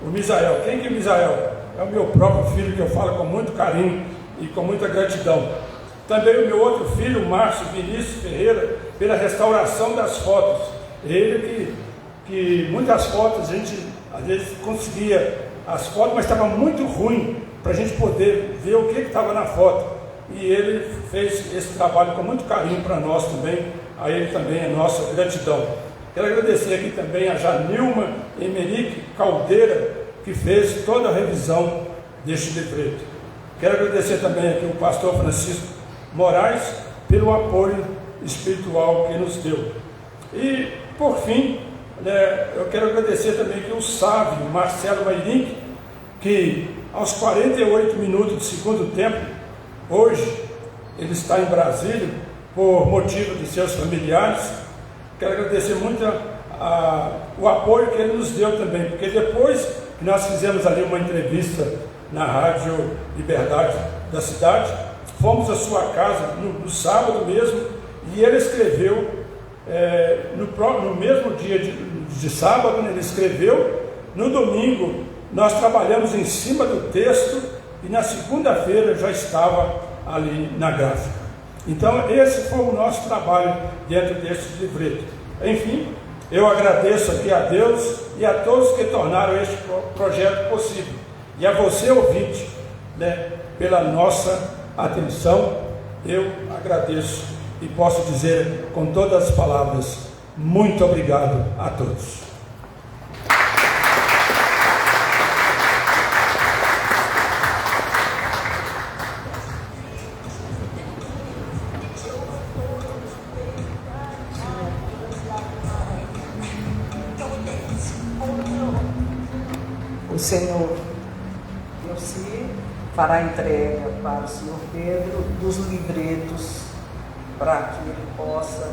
o Misael. Quem que é o Misael? É o meu próprio filho, que eu falo com muito carinho e com muita gratidão. Também o meu outro filho, Márcio Vinícius Ferreira, pela restauração das fotos. Ele que muitas fotos a gente às vezes conseguia as fotos, mas estava muito ruim para a gente poder ver o que estava na foto. E ele fez esse trabalho com muito carinho para nós também. A ele também é nossa gratidão. Quero agradecer aqui também a Janilma Emerick Caldeira, que fez toda a revisão deste livreto. Quero agradecer também aqui o pastor Francisco Moraes pelo apoio espiritual que nos deu. E, por fim, eu quero agradecer também aqui o sábio Marcelo Mairink, que aos 48 minutos do segundo tempo, hoje, ele está em Brasília, por motivo de seus familiares. Quero agradecer muito o apoio que ele nos deu também, porque depois que nós fizemos ali uma entrevista na Rádio Liberdade da cidade, fomos à sua casa no sábado mesmo, e ele escreveu, no mesmo dia de sábado, ele escreveu. No domingo nós trabalhamos em cima do texto, e na segunda-feira já estava ali na gráfica. Então esse foi o nosso trabalho dentro deste livreto. Enfim, eu agradeço aqui a Deus e a todos que tornaram este projeto possível, e a você, ouvinte, né, pela nossa atenção. Eu agradeço e posso dizer com todas as palavras: muito obrigado a todos. O senhor Elci fará entrega para o senhor Pedro dos livretos, para que ele possa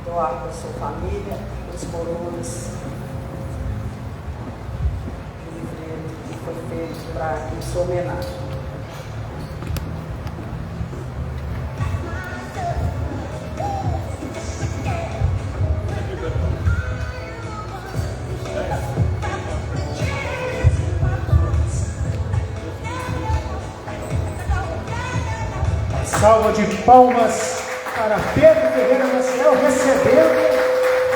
doar para a sua família os coroas do livreto que foi feito em sua homenagem. Salva de palmas para Pedro Ferreira Maciel, recebendo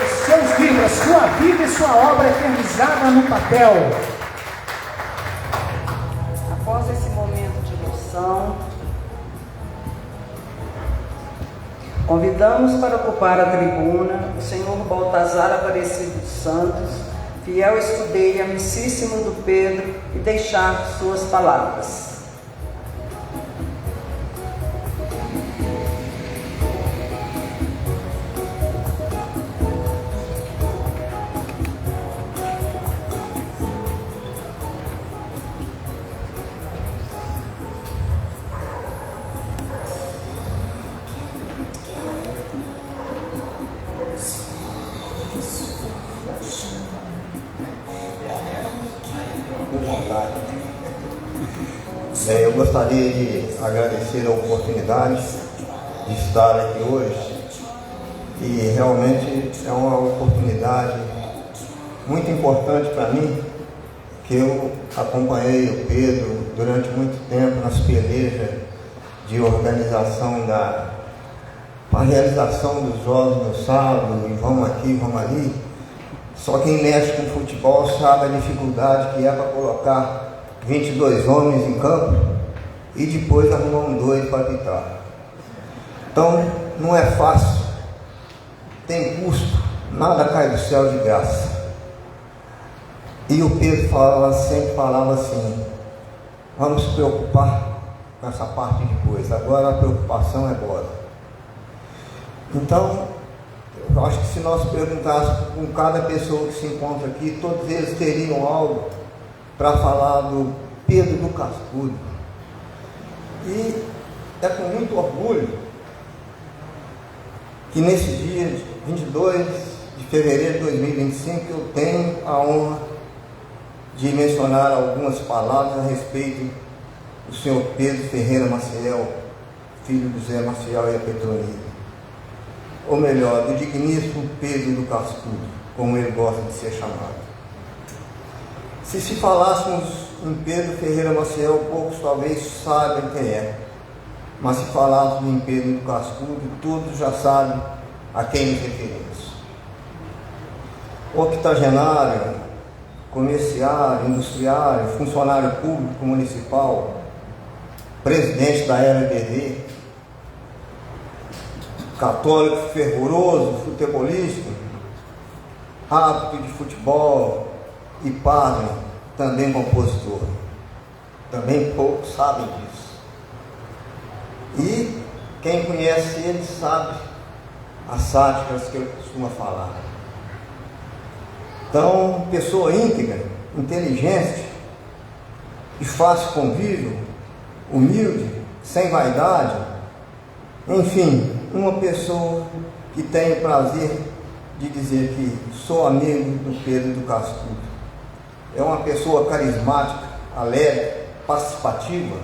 os seus livros, sua vida e sua obra eternizada no papel. Após esse momento de emoção, convidamos para ocupar a tribuna o senhor Baltazar Aparecido dos Santos, fiel escudeiro e amicíssimo do Pedro, e deixar suas palavras. Eu gostaria de agradecer a oportunidade de estar aqui hoje, e realmente é uma oportunidade muito importante para mim, que eu acompanhei o Pedro durante muito tempo nas pelejas de organização a realização dos jogos no sábado, e vamos aqui, vamos ali. Só quem mexe com futebol sabe a dificuldade que é para colocar 22 homens em campo e depois arrumar um doido para apitar. Então, não é fácil, tem custo, nada cai do céu de graça. E o Pedro sempre falava assim: vamos se preocupar com essa parte de coisa, agora a preocupação é bola. Então, eu acho que se nós perguntássemos com cada pessoa que se encontra aqui, todos eles teriam algo para falar do Pedro do Cascudo. E é com muito orgulho que nesse dia, 22 de fevereiro de 2025, eu tenho a honra de mencionar algumas palavras a respeito do senhor Pedro Ferreira Maciel, filho do Zé Maciel e a Petronila. Ou melhor, do digníssimo Pedro do Cascudo, como ele gosta de ser chamado. Se falássemos em Pedro Ferreira Maciel, poucos talvez saibam quem é, mas se falarmos em Pedro do Cascudo, todos já sabem a quem nos referimos. Octogenário, comerciário, industriário, funcionário público municipal, presidente da LBD, católico fervoroso, futebolista, hábito de futebol e padre, também compositor. Também poucos sabem disso. E quem conhece ele sabe as sátiras que ele costuma falar. Então, pessoa íntegra, inteligente, de fácil convívio, humilde, sem vaidade, enfim, uma pessoa que tem o prazer de dizer que sou amigo do Pedro do Cascudo. É uma pessoa carismática, alegre, participativa,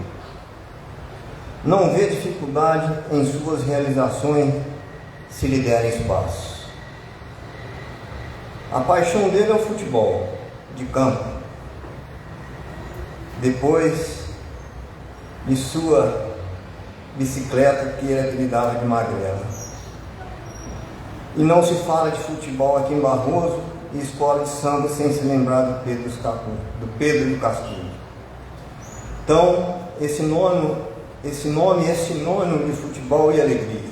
não vê dificuldade em suas realizações se lhe derem espaço. A paixão dele é o futebol de campo. Depois de sua bicicleta, que ele apelidava de Magrela. E não se fala de futebol aqui em Barroso e escola de samba sem se lembrar do Pedro do Cascudo. Então, esse nome é sinônimo de futebol e alegria.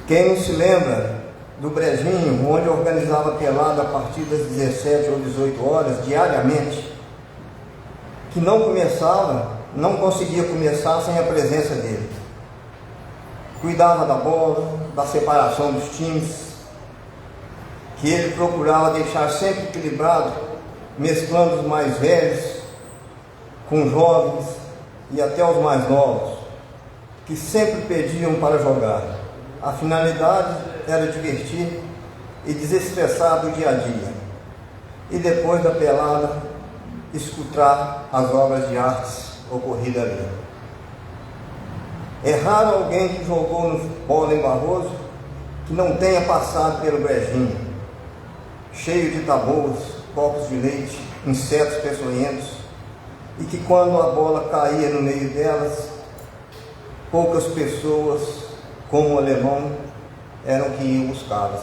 Quem não se lembra do Brejinho, onde organizava pelada a partir das 17 ou 18 horas, diariamente, que não conseguia começar sem a presença dele. Cuidava da bola, da separação dos times, que ele procurava deixar sempre equilibrado, mesclando os mais velhos com os jovens e até os mais novos, que sempre pediam para jogar. A finalidade era divertir e desestressar do dia a dia. E depois da pelada, escutar as obras de artes ocorridas ali. É raro alguém que jogou no bola em Barroso que não tenha passado pelo brejinho, cheio de tabuas, copos de leite, insetos peçonhentos, e que quando a bola caía no meio delas, poucas pessoas, como o alemão, eram que iam buscá-las.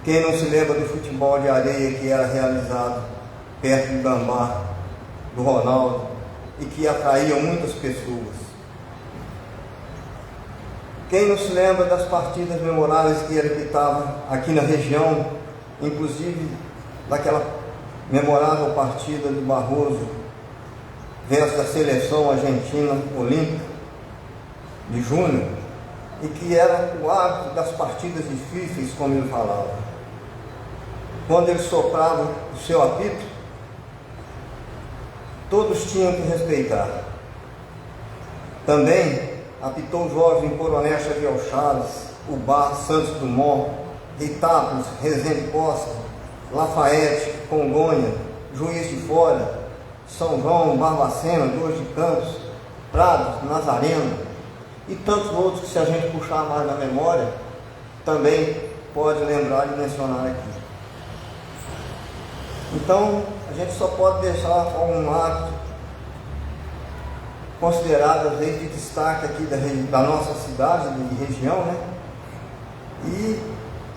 Quem não se lembra do futebol de areia que era realizado perto do Gambá, do Ronaldo, e que atraía muitas pessoas? Quem não se lembra das partidas memoráveis que ele apitava aqui na região, inclusive daquela memorável partida do Barroso versus a seleção argentina olímpica de Júnior, e que era o hábito das partidas difíceis, como ele falava. Quando ele soprava o seu apito, todos tinham que respeitar. Também apitou o jovem Coronel Xavier Chaves, o Bar Santos Dumont, Itápolis, Rezende Costa, Lafayette, Congonha, Juiz de Fora, São João, Barbacena, Dois de Campos, Prados, Nazareno e tantos outros que, se a gente puxar mais na memória, também pode lembrar e mencionar aqui. Então, a gente só pode deixar como um ato considerado, às vezes, de destaque aqui da nossa cidade e região, né? E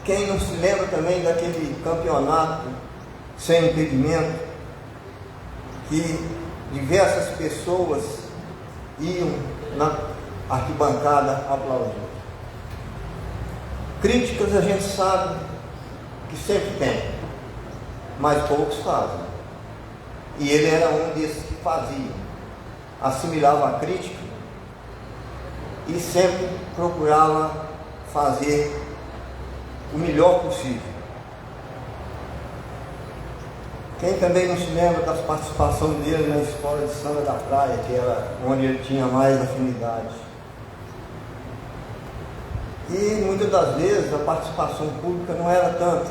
quem não se lembra também daquele campeonato sem impedimento, que diversas pessoas iam na arquibancada aplaudir. Críticas a gente sabe que sempre tem, mas poucos fazem. E ele era um desses que fazia, assimilava a crítica e sempre procurava fazer o melhor possível. Quem também não se lembra da participação dele na escola de samba da praia, que era onde ele tinha mais afinidade. E muitas das vezes a participação pública não era tanta,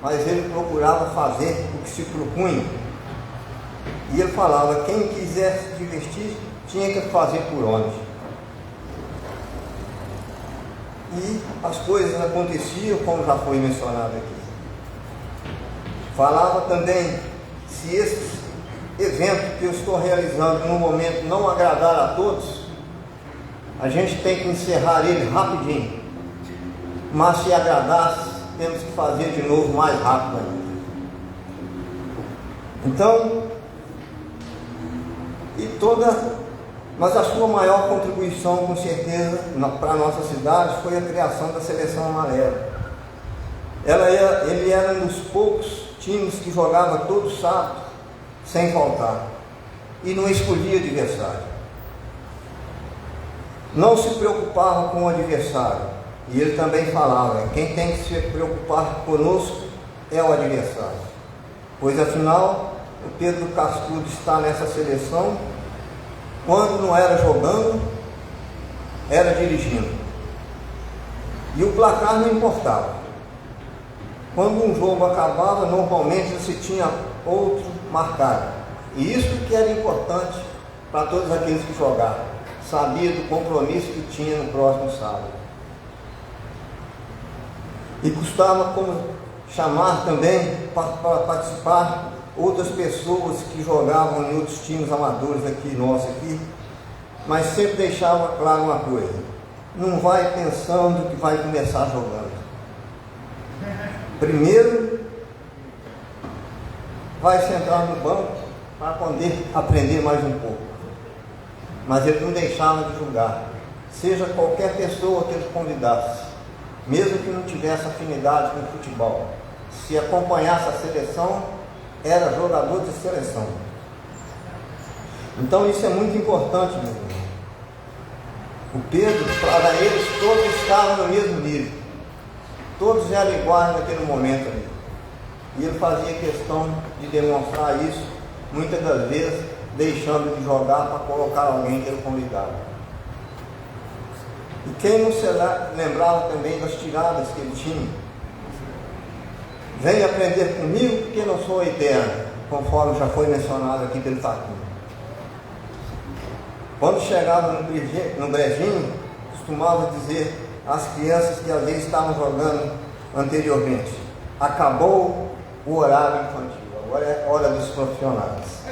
mas ele procurava fazer o que se propunha. E ele falava, quem quisesse se divertir tinha que fazer por onde. E as coisas aconteciam como já foi mencionado aqui. Falava também, se esse evento que eu estou realizando no momento não agradar a todos, a gente tem que encerrar ele rapidinho. Mas se agradasse, temos que fazer de novo mais rápido ainda. Então, mas a sua maior contribuição, com certeza, para a nossa cidade foi a criação da Seleção Amarela. Ele era um dos poucos times que jogava todo sábado, sem faltar, e não escolhia adversário. Não se preocupava com o adversário, e ele também falava, quem tem que se preocupar conosco é o adversário, pois afinal, o Pedro Cascudo está nessa seleção, quando não era jogando, era dirigindo. E o placar não importava. Quando um jogo acabava, normalmente se tinha outro marcado. E isso que era importante para todos aqueles que jogavam. Sabia do compromisso que tinha no próximo sábado. E custava chamar também para participar outras pessoas que jogavam em outros times amadores aqui, nosso aqui, mas sempre deixava claro uma coisa: não vai pensando que vai começar jogando. Primeiro vai sentar no banco para poder aprender mais um pouco. Mas ele não deixava de julgar, seja qualquer pessoa que ele convidasse, mesmo que não tivesse afinidade com o futebol. Se acompanhasse a seleção, era jogador de seleção. Então isso é muito importante, meu irmão. O Pedro, para eles, todos estavam no mesmo nível. Todos eram iguais naquele momento ali. E ele fazia questão de demonstrar isso, muitas das vezes deixando de jogar para colocar alguém que ele convidava. E quem não se lembrava também das tiradas que ele tinha? Venha aprender comigo, porque não sou eterno, conforme já foi mencionado aqui pelo Taquinho. Quando chegava no brejinho, costumava dizer às crianças que às vezes estavam jogando anteriormente: acabou o horário infantil, agora é hora dos profissionais.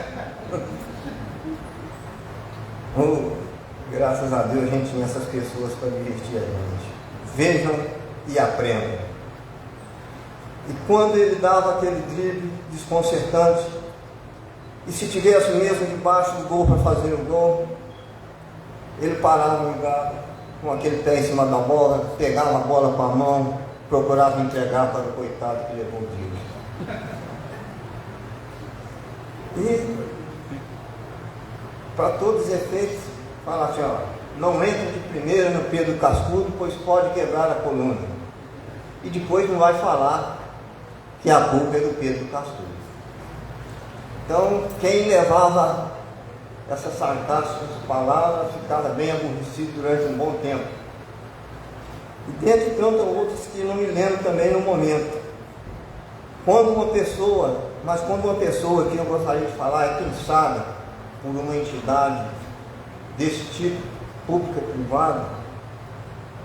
Graças a Deus a gente tinha essas pessoas para divertir a gente. Vejam e aprendam. E quando ele dava aquele drible desconcertante, e se tivesse mesmo debaixo do gol para fazer o gol, ele parava no lugar, com aquele pé em cima da bola, pegava a bola com a mão, procurava entregar para o coitado que levou o drible. E, para todos os efeitos, fala assim, ó, não entre de primeira no Pedro Cascudo, pois pode quebrar a coluna. E depois não vai falar que a culpa é do Pedro Cascudo. Então, quem levava essas sarcásticas palavras ficava bem aborrecido durante um bom tempo. E dentre tantas outras que não me lembro também no momento. Quando uma pessoa Mas quando uma pessoa que eu gostaria de falar é pensada por uma entidade desse tipo, pública, privada,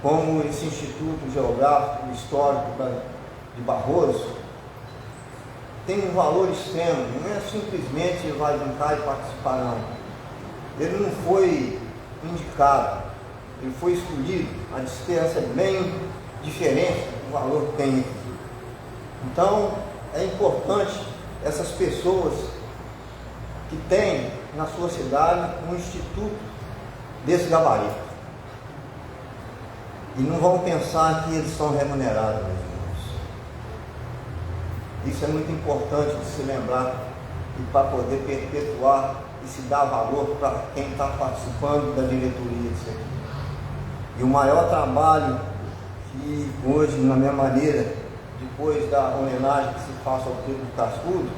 como esse Instituto Geográfico Histórico de Barroso, tem um valor extremo, não é simplesmente ele vai brincar e participar, não. Ele não foi indicado, ele foi escolhido, a distância é bem diferente do valor que tem. Então, é importante essas pessoas que têm na sua cidade um instituto desse gabarito. E não vão pensar que eles são remunerados, meus irmãos. Isso é muito importante de se lembrar e para poder perpetuar e se dar valor para quem está participando da diretoria disso aqui. E o maior trabalho que hoje, na minha maneira, depois da homenagem que se faça ao Pedro Cascudo,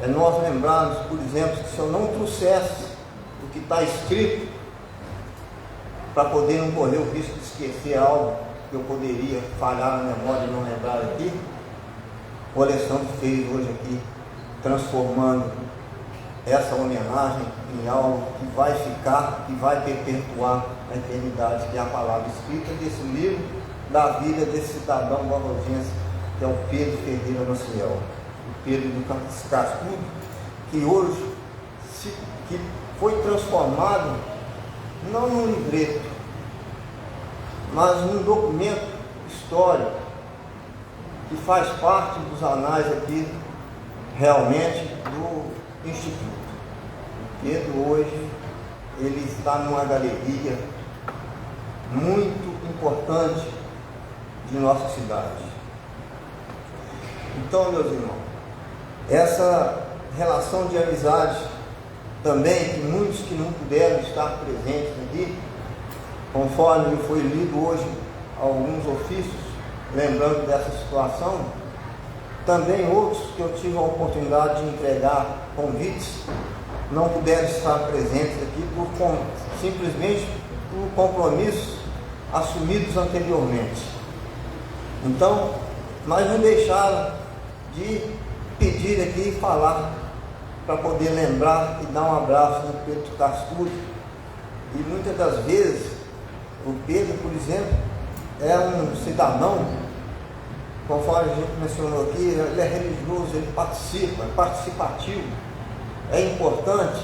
é nós lembrarmos, por exemplo, que se eu não trouxesse o que está escrito, para poder não correr o risco de esquecer algo que eu poderia falhar na memória e não lembrar aqui, o Alessandro fez hoje aqui, transformando essa homenagem em algo que vai ficar, que vai perpetuar a eternidade, que é a palavra escrita desse livro da vida desse cidadão barrosense, que é o Pedro Ferreira Maciel, o Pedro do Cascudo, que hoje que foi transformado não num livreto, mas num documento histórico que faz parte dos anais aqui realmente do Instituto. O Pedro hoje ele está numa galeria muito importante de nossa cidade. Então, meus irmãos, essa relação de amizade também, que muitos que não puderam estar presentes aqui, conforme foi lido hoje alguns ofícios, lembrando dessa situação, também outros que eu tive a oportunidade de entregar convites, não puderam estar presentes aqui simplesmente por compromissos assumidos anteriormente. Então, mas não deixaram de pedir aqui e falar, para poder lembrar e dar um abraço no Pedro Cascudo. E muitas das vezes, o Pedro, por exemplo, é um cidadão, conforme a gente mencionou aqui, ele é religioso, ele participa, é participativo, é importante.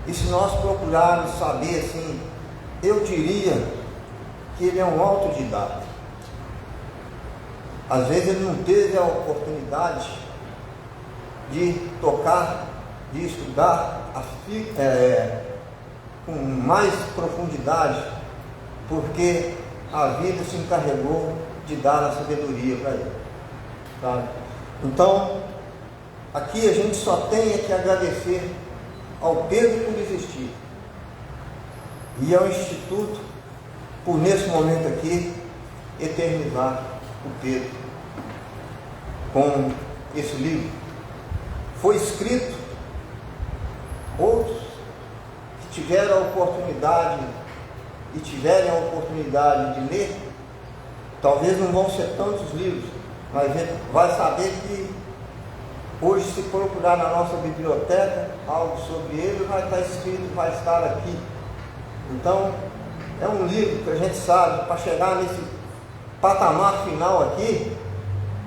E se nós procurarmos saber, assim, eu diria que ele é um autodidata. Às vezes ele não teve a oportunidade de tocar, de estudar com mais profundidade, porque a vida se encarregou de dar a sabedoria para ele. Sabe? Então, aqui a gente só tem que agradecer ao Pedro por existir e ao Instituto por, nesse momento aqui, eternizar o Pedro com esse livro. Foi escrito, outros que tiveram a oportunidade e tiverem a oportunidade de ler, talvez não vão ser tantos livros, mas a gente vai saber que hoje, se procurar na nossa biblioteca algo sobre ele, vai estar escrito, vai estar aqui. Então, é um livro que a gente sabe, para chegar nesse patamar final aqui,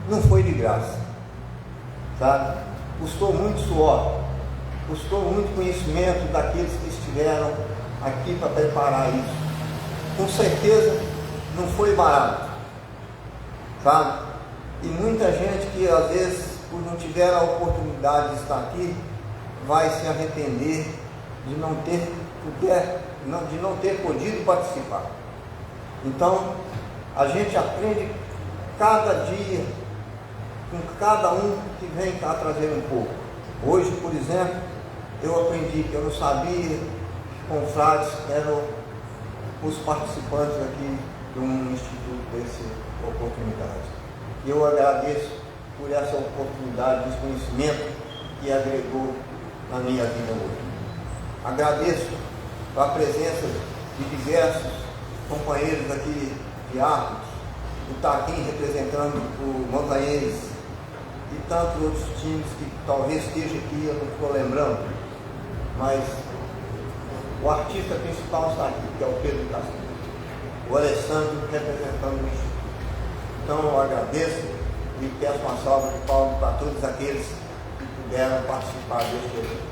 não foi de graça, sabe? Custou muito suor, custou muito conhecimento daqueles que estiveram aqui para preparar isso. Com certeza não foi barato, sabe? E muita gente que às vezes, por não tiver a oportunidade de estar aqui, vai se arrepender de não ter podido participar. Então, a gente aprende cada dia com cada um que vem cá trazer um pouco. Hoje, por exemplo, eu aprendi que eu não sabia que confrades eram os participantes aqui de um instituto dessa oportunidade. E eu agradeço por essa oportunidade de conhecimento que agregou na minha vida hoje. Agradeço a presença de diversos companheiros aqui de Arcos, o Taquim representando o Montanhês e tantos outros times que talvez esteja aqui, eu não estou lembrando, mas o artista principal está aqui, que é o Pedro Castilho, o Alessandro representando o Instituto. Então eu agradeço e peço uma salva de palmas para todos aqueles que puderam participar deste evento.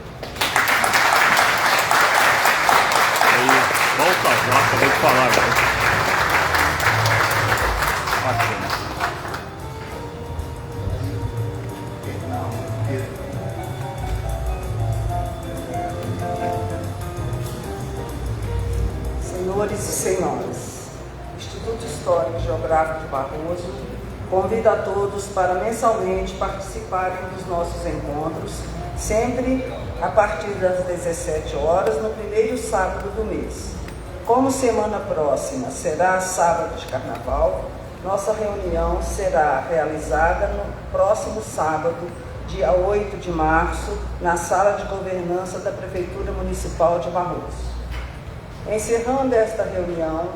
Volta lá, acabei de falar agora. Bacana. Senhores e senhoras, o Instituto Histórico e Geográfico de Barroso convida a todos para mensalmente participarem dos nossos encontros, sempre a partir das 17 horas, no primeiro sábado do mês. Como semana próxima será sábado de carnaval, nossa reunião será realizada no próximo sábado, dia 8 de março, na Sala de Governança da Prefeitura Municipal de Barroso. Encerrando esta reunião,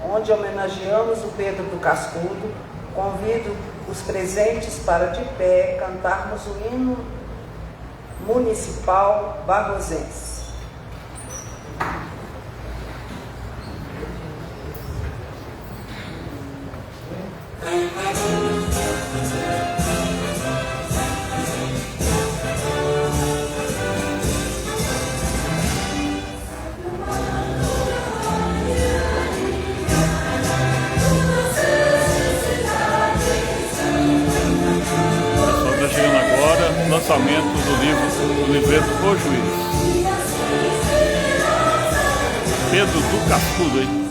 onde homenageamos o Pedro do Cascudo, convido os presentes para, de pé, cantarmos o hino municipal barrosense. Chegando agora, lançamento do livreto O Juiz. Pedro do Cascudo, hein?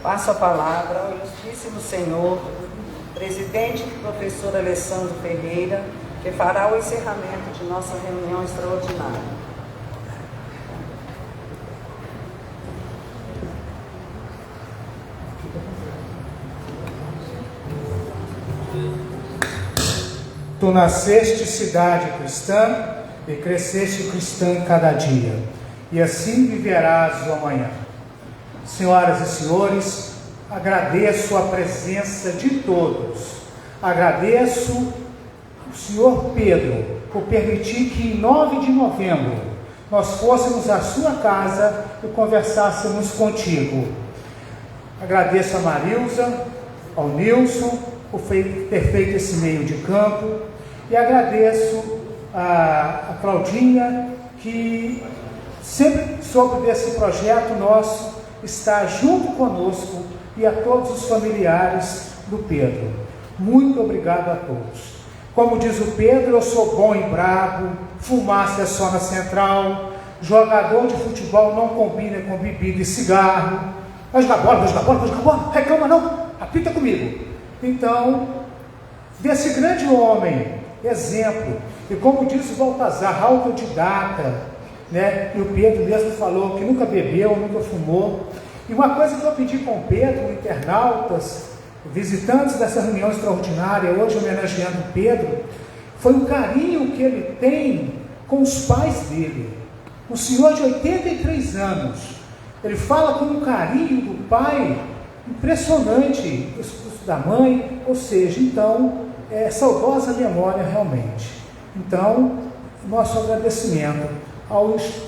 Passo a palavra ao ilustríssimo senhor, presidente e professor Alessandro Ferreira, que fará o encerramento de nossa reunião extraordinária. Tu nasceste cidade cristã e cresceste cristã cada dia, e assim viverás o amanhã. Senhoras e senhores, agradeço a presença de todos Agradeço o senhor Pedro por permitir que em 9 de novembro nós fôssemos à sua casa e conversássemos contigo. Agradeço a Marilza, ao Nilson, por ter feito esse meio de campo, e agradeço a Claudinha, que sempre soube desse projeto nosso, está junto conosco, e a todos os familiares do Pedro. Muito obrigado a todos. Como diz o Pedro, eu sou bom e bravo, fumaça é só na central, jogador de futebol não combina com bebida e cigarro. Vai jogar bola, reclama não, apita comigo. Então, desse grande homem, exemplo, e como diz o Baltazar, autodidata, né? E o Pedro mesmo falou que nunca bebeu, nunca fumou. E uma coisa que eu pedi com o Pedro, internautas, visitantes dessa reunião extraordinária, hoje homenageando o Pedro, foi o carinho que ele tem com os pais dele. Um senhor de 83 anos, ele fala com um carinho do pai impressionante, da mãe, ou seja, então, é saudosa memória realmente. Então, nosso agradecimento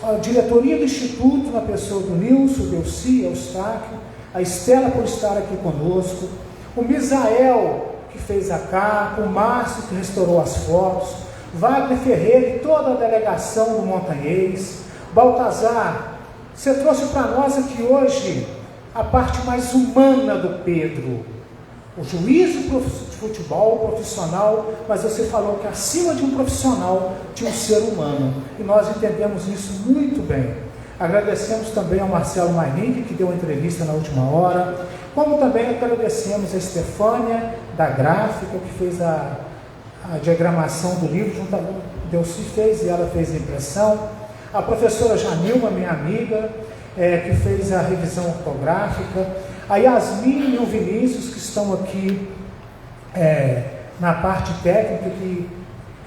à diretoria do Instituto, na pessoa do Nilson, Delci, Eustáquio, a Estela por estar aqui conosco, o Misael, que fez a capa, o Márcio, que restaurou as fotos, Wagner Ferreira e toda a delegação do Montanhês, Baltazar, você trouxe para nós aqui hoje a parte mais humana do Pedro, o juízo de futebol profissional, mas você falou que acima de um profissional tinha um ser humano, e nós entendemos isso muito bem. Agradecemos também ao Marcelo Marnick, que deu uma entrevista na última hora, como também agradecemos a Estefânia, da gráfica, que fez a diagramação do livro, junto a Delci fez e ela fez a impressão, a professora Janilma, minha amiga, que fez a revisão ortográfica, a Yasmin e o Vinícius, que estão aqui na parte técnica, que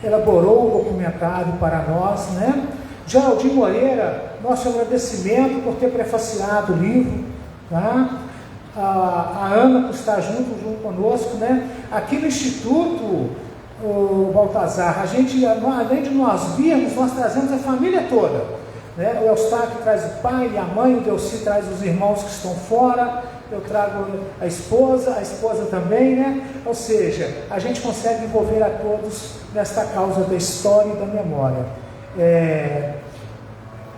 elaborou o documentário para nós, né? Geraldinho Moreira, nosso agradecimento por ter prefaciado o livro, tá? A Ana, que está junto conosco, né? Aqui no Instituto, o Baltazar, a gente, além de nós virmos, nós trazemos a família toda, né? O Eustáquio traz o pai e a mãe, o Delci traz os irmãos que estão fora, eu trago a esposa também, né? Ou seja, a gente consegue envolver a todos nesta causa da história e da memória.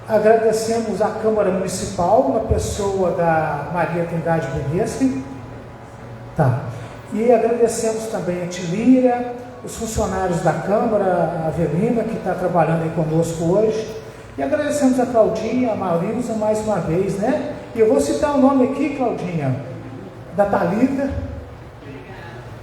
Agradecemos à Câmara Municipal, na pessoa da Maria Trindade Benesque, tá? E agradecemos também a Tilira, os funcionários da Câmara, a Avelina, que está trabalhando aí conosco hoje, e agradecemos a Claudinha, a Marilza, mais uma vez, né? E eu vou citar o nome aqui, Claudinha, da Thalita.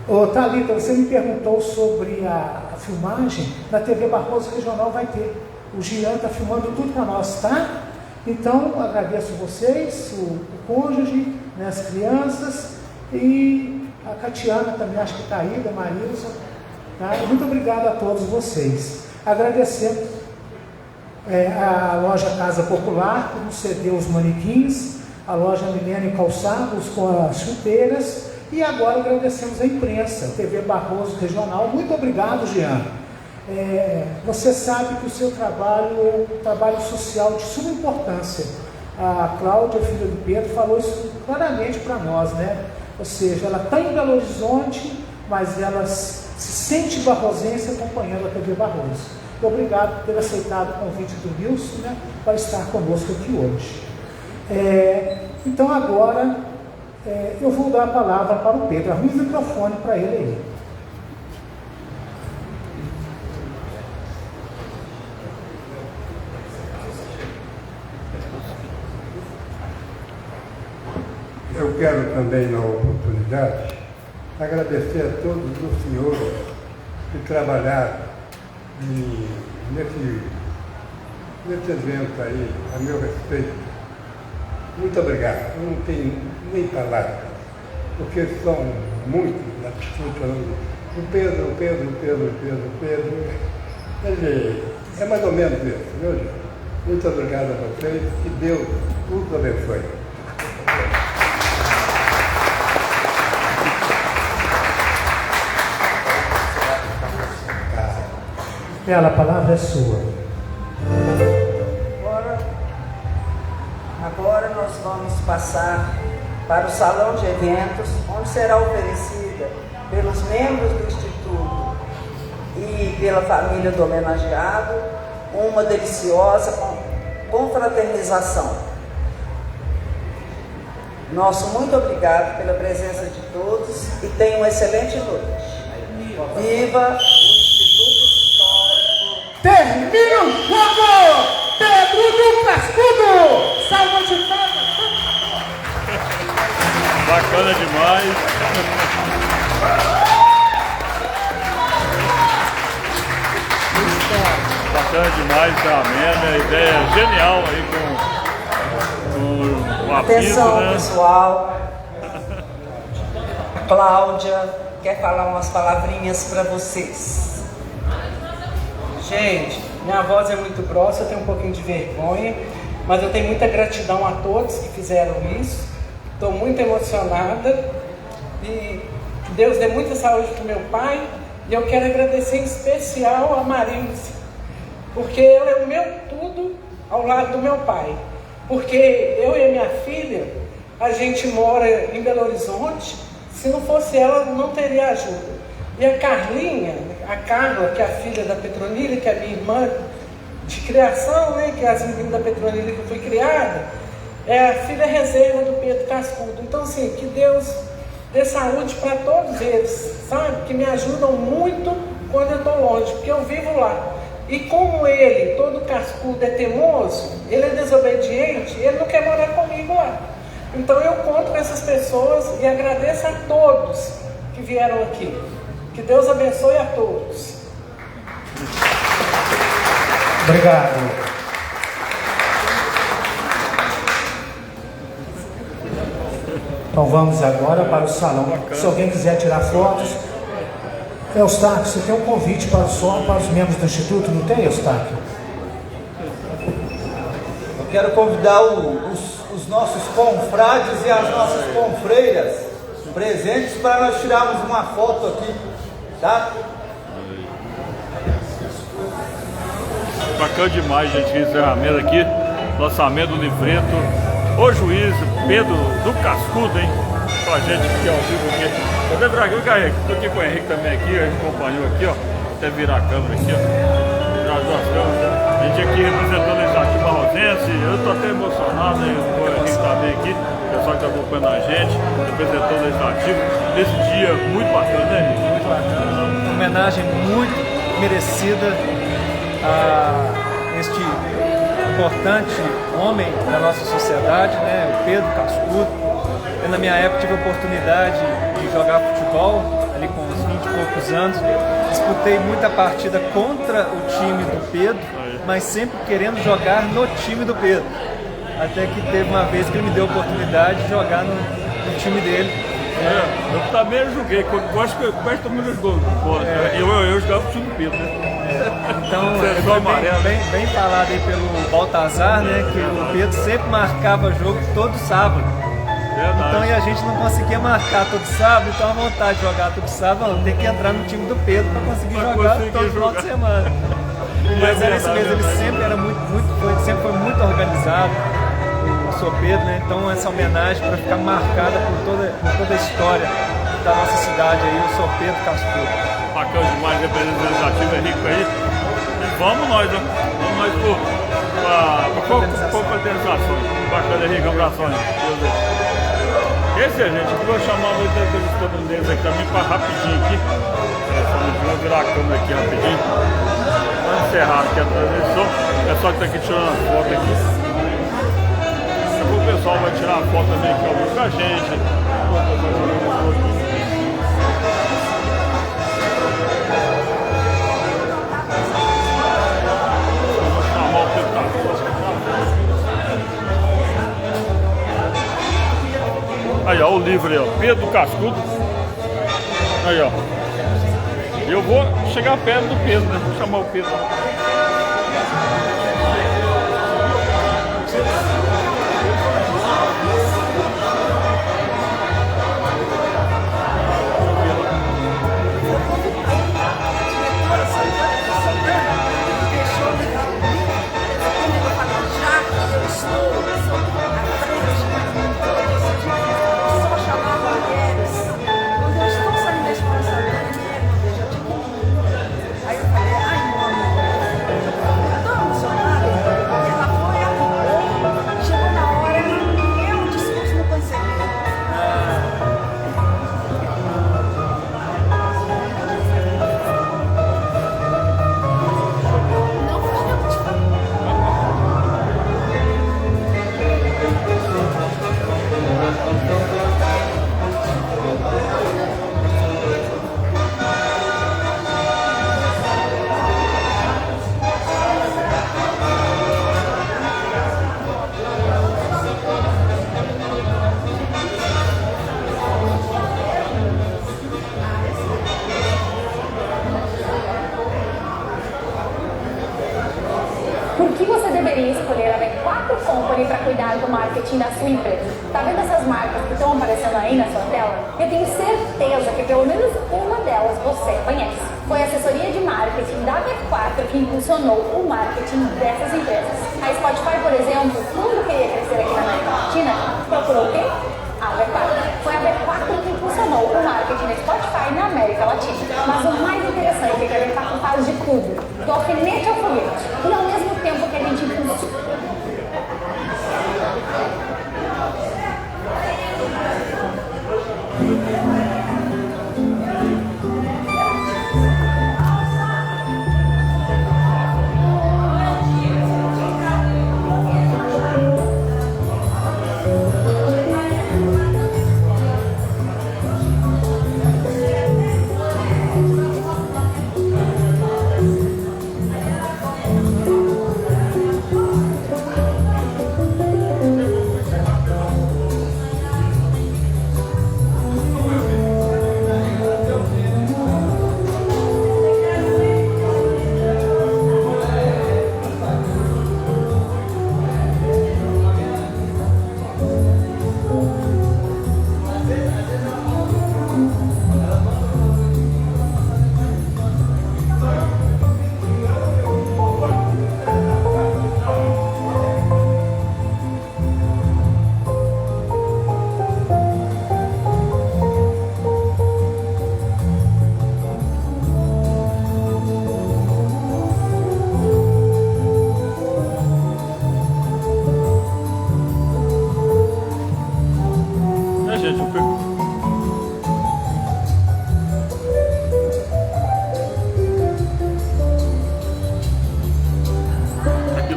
Ô, Thalita, você me perguntou sobre a filmagem, na TV Barroso Regional vai ter. O Jean está filmando tudo para nós, tá? Então, agradeço vocês, o cônjuge, né, as crianças, e a Catiana também, acho que está aí, da Marilza. Tá? Muito obrigado a todos vocês. Agradecemos a loja Casa Popular, que nos cedeu os manequins, a loja Milênio Calçados com as chuteiras, e agora agradecemos a imprensa, TV Barroso Regional. Muito obrigado, Jean. Você sabe que o seu trabalho é um trabalho social de suma importância. A Cláudia, filha do Pedro, falou isso claramente para nós, né? Ou seja, ela está em Belo Horizonte, mas ela se sente barrosense acompanhando a TV Barroso. Obrigado por ter aceitado o convite do Nilson, né, para estar conosco aqui hoje. Então agora eu vou dar a palavra para o Pedro. Arrume o microfone para ele aí. Eu quero também, na oportunidade, agradecer a todos os senhores que trabalharam nesse evento aí, a meu respeito. Muito obrigado. Eu não tenho nem palavras, porque são muitos na discussão. O Pedro. Ele é mais ou menos isso, viu, gente? Muito obrigado a vocês. Que Deus os abençoe. Bela, a palavra é sua. Agora nós vamos passar para o salão de eventos, onde será oferecida pelos membros do Instituto e pela família do homenageado uma deliciosa confraternização. Nosso muito obrigado pela presença de todos e tenham uma excelente noite. Viva o Instituto Histórico! Termina o jogo! Pedro do Cascudo! Salva de palmas! Bacana demais. Bacana demais, amena, ideia genial aí com o Atenção, apito, né? pessoal. Cláudia quer falar umas palavrinhas para vocês. Gente, minha voz é muito grossa, eu tenho um pouquinho de vergonha, mas eu tenho muita gratidão a todos que fizeram isso. Estou muito emocionada e que Deus dê muita saúde para o meu pai. E eu quero agradecer em especial a Marilce, porque ela é o meu tudo ao lado do meu pai. Porque eu e a minha filha, a gente mora em Belo Horizonte, se não fosse ela, não teria ajuda. E a Carlinha, a Carla, que é a filha da Petronila, que é minha irmã de criação, né, que é as meninas da Petronila que eu fui criada, é a filha reserva do Pedro Cascudo. Então, assim, que Deus dê saúde para todos eles, sabe? Que me ajudam muito quando eu estou longe, porque eu vivo lá. E como ele, todo cascudo, é teimoso, ele é desobediente, ele não quer morar comigo lá. Então eu conto com essas pessoas e agradeço a todos que vieram aqui. Que Deus abençoe a todos. Obrigado. Então vamos agora para o salão. Se alguém quiser tirar fotos. Eustáquio, você tem um convite só para os membros do Instituto, não tem, Eustáquio? Eu quero convidar os nossos confrades e as nossas confreiras presentes para nós tirarmos uma foto aqui, tá? Bacana demais, gente, encerramento aqui, lançamento do livreto, o juiz Pedro do Cascudo, hein? Com a gente aqui ao vivo aqui. Eu vou virar aqui, estou aqui com o Henrique também aqui, a gente acompanhou aqui, ó. Até virar a câmera aqui, ó. Virar as duas câmeras. A gente aqui representando o Legislativo Barrosense, eu estou até emocionado, hein? O Henrique também aqui, o pessoal que está acompanhando a gente, representando o Legislativo. Nesse dia muito bacana, né, Henrique? Muito bacana. Uma homenagem muito merecida a este importante homem da nossa sociedade, né? O Pedro Cascudo. Eu, na minha época, tive a oportunidade de jogar futebol, ali com uns 20 e poucos anos. Disputei muita partida contra o time do Pedro, mas sempre querendo jogar no time do Pedro. Até que teve uma vez que ele me deu a oportunidade de jogar no time dele. Eu também joguei, eu acho que quase todo mundo jogou. Eu jogava pro time do Pedro, né? Então, foi bem falado aí pelo Baltazar, né? Que o Pedro sempre marcava jogo todo sábado. Verdade. Então, e a gente não conseguia marcar todo sábado, então a vontade de jogar todo sábado, tem que entrar no time do Pedro para conseguir jogar todo final de semana. Mas era isso mesmo, ele sempre era sempre foi muito organizado, o Sr. Pedro, né? Então essa homenagem para ficar marcada por toda a história da nossa cidade aí, o Sr. Pedro Cascudo. Bacana demais, representante legislativo Henrique aí. E vamos nós, né? Vamos nós para confraternizações. Bacana, Henrique, um abraço aí. Esse é, gente, que vou chamar os entrevistadores deles aqui também para rapidinho aqui. Vamos virar a câmera aqui rapidinho. Vamos encerrar aqui a transmissão. O pessoal que está aqui tirando a foto aqui. O pessoal vai tirar a foto também aqui ao vivo com a gente. Vamos chamar o Pedro. Aí, ó, o livro aí, ó, Pedro Cascudo. Aí, ó. Eu vou chegar perto do Pedro, né? Vou chamar o Pedro. Por que você deveria escolher a V4 Company para cuidar do marketing da sua empresa? Tá vendo essas marcas que estão aparecendo aí na sua tela? Eu tenho certeza que pelo menos uma delas você conhece. Foi a assessoria de marketing da V4 que impulsionou o marketing dessas empresas. A Spotify, por exemplo, quando queria crescer aqui na América Latina, procurou o quê? A V4. Foi a V4 que impulsionou o marketing da Spotify na América Latina. Mas o mais interessante é que a V4 faz de tudo, do alfinete ao foguete, e ao mesmo tempo que a gente impulsiona.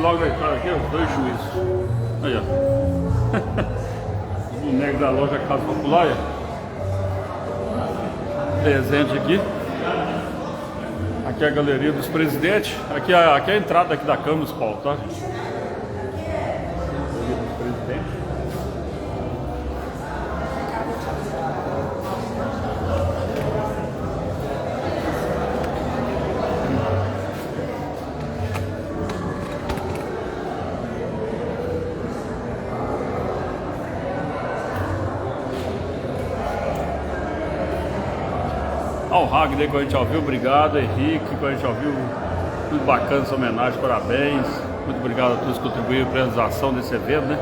Logo aí, aqui, os dois juízes. Aí, ó. Os bonecos da loja Casa Popular. Presente aqui. Aqui é a galeria dos presidentes. Aqui é a entrada aqui da Câmara Municipal, tá, gente? Galeria dos presidentes. Ao Ragnar que a gente ouviu, obrigado. Henrique que a gente ouviu, muito bacana essa homenagem, parabéns. Muito obrigado a todos que contribuíram para a realização desse evento, né?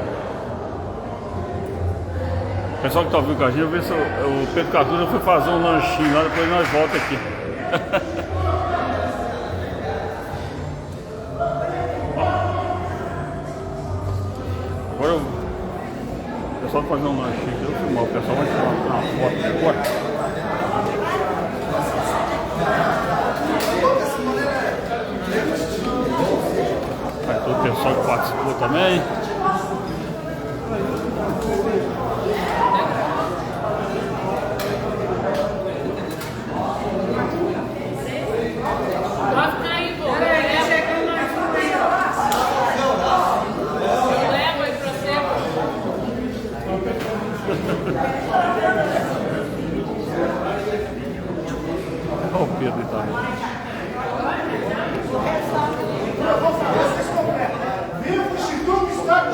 O pessoal que está ouvindo com a gente, eu ver se o Pedro Cardoso já foi fazer um lanchinho lá, depois nós voltamos aqui. Agora o pessoal vai fazer um lanchinho aqui, eu vou filmar, o pessoal vai tirar uma foto agora. Aí todo o pessoal que participou também. Olha o Pedro também. Viva o Instituto Histórico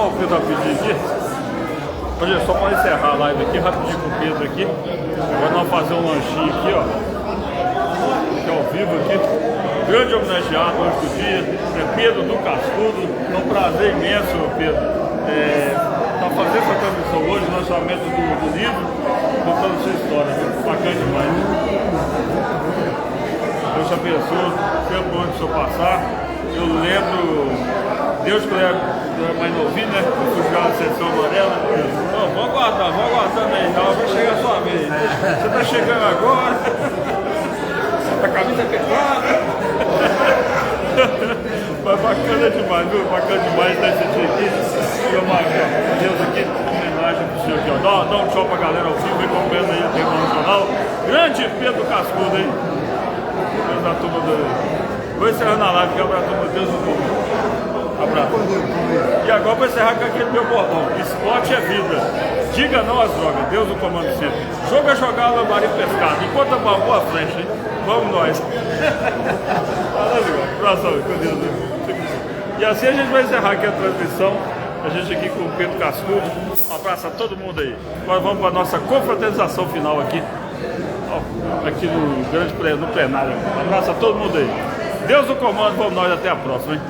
chamar o Pedro rapidinho aqui. Olha, só para encerrar a live aqui, rapidinho com o Pedro aqui. Agora nós vamos fazer um lanchinho aqui, ó. Aqui ao vivo aqui. Grande homenageado hoje do dia, Pedro do Cascudo. É um prazer imenso, Pedro. Tá fazendo essa transmissão hoje, lançamento do livro, contando sua história. Bacana demais. Deus te abençoe, sempre onde o senhor passar. Eu lembro, Deus que eu era mais novinho, né? Eu fui jogar na seção amarela. Vamos aguardando aí, não, vai chegar a sua vez. Você tá chegando agora. A camisa apertada. Mas bacana demais, viu? Bacana demais estar assistindo aqui. Deus aqui, homenagem pro senhor aqui, ó. Dá um tchau pra galera ao vivo, acompanhando aí o tema nacional. Grande Pedro Cascudo, hein? Deus da turma do. Vou encerrando a live, que é pra turma Deus do povo. Abraço. E agora vou encerrar com aquele meu bordão. Esporte é vida. Diga não às drogas. Deus o comando sempre. Jogo é jogar, lambari pescado. Enquanto uma boa flecha, hein? Vamos nós. Abraço, com Deus. E assim a gente vai encerrar aqui a transmissão. A gente aqui com o Pedro Cascudo. Um abraço a todo mundo aí. Agora vamos para a nossa confraternização final aqui. Aqui no grande no plenário. Um abraço a todo mundo aí. Deus o comando, vamos nós, até a próxima, hein?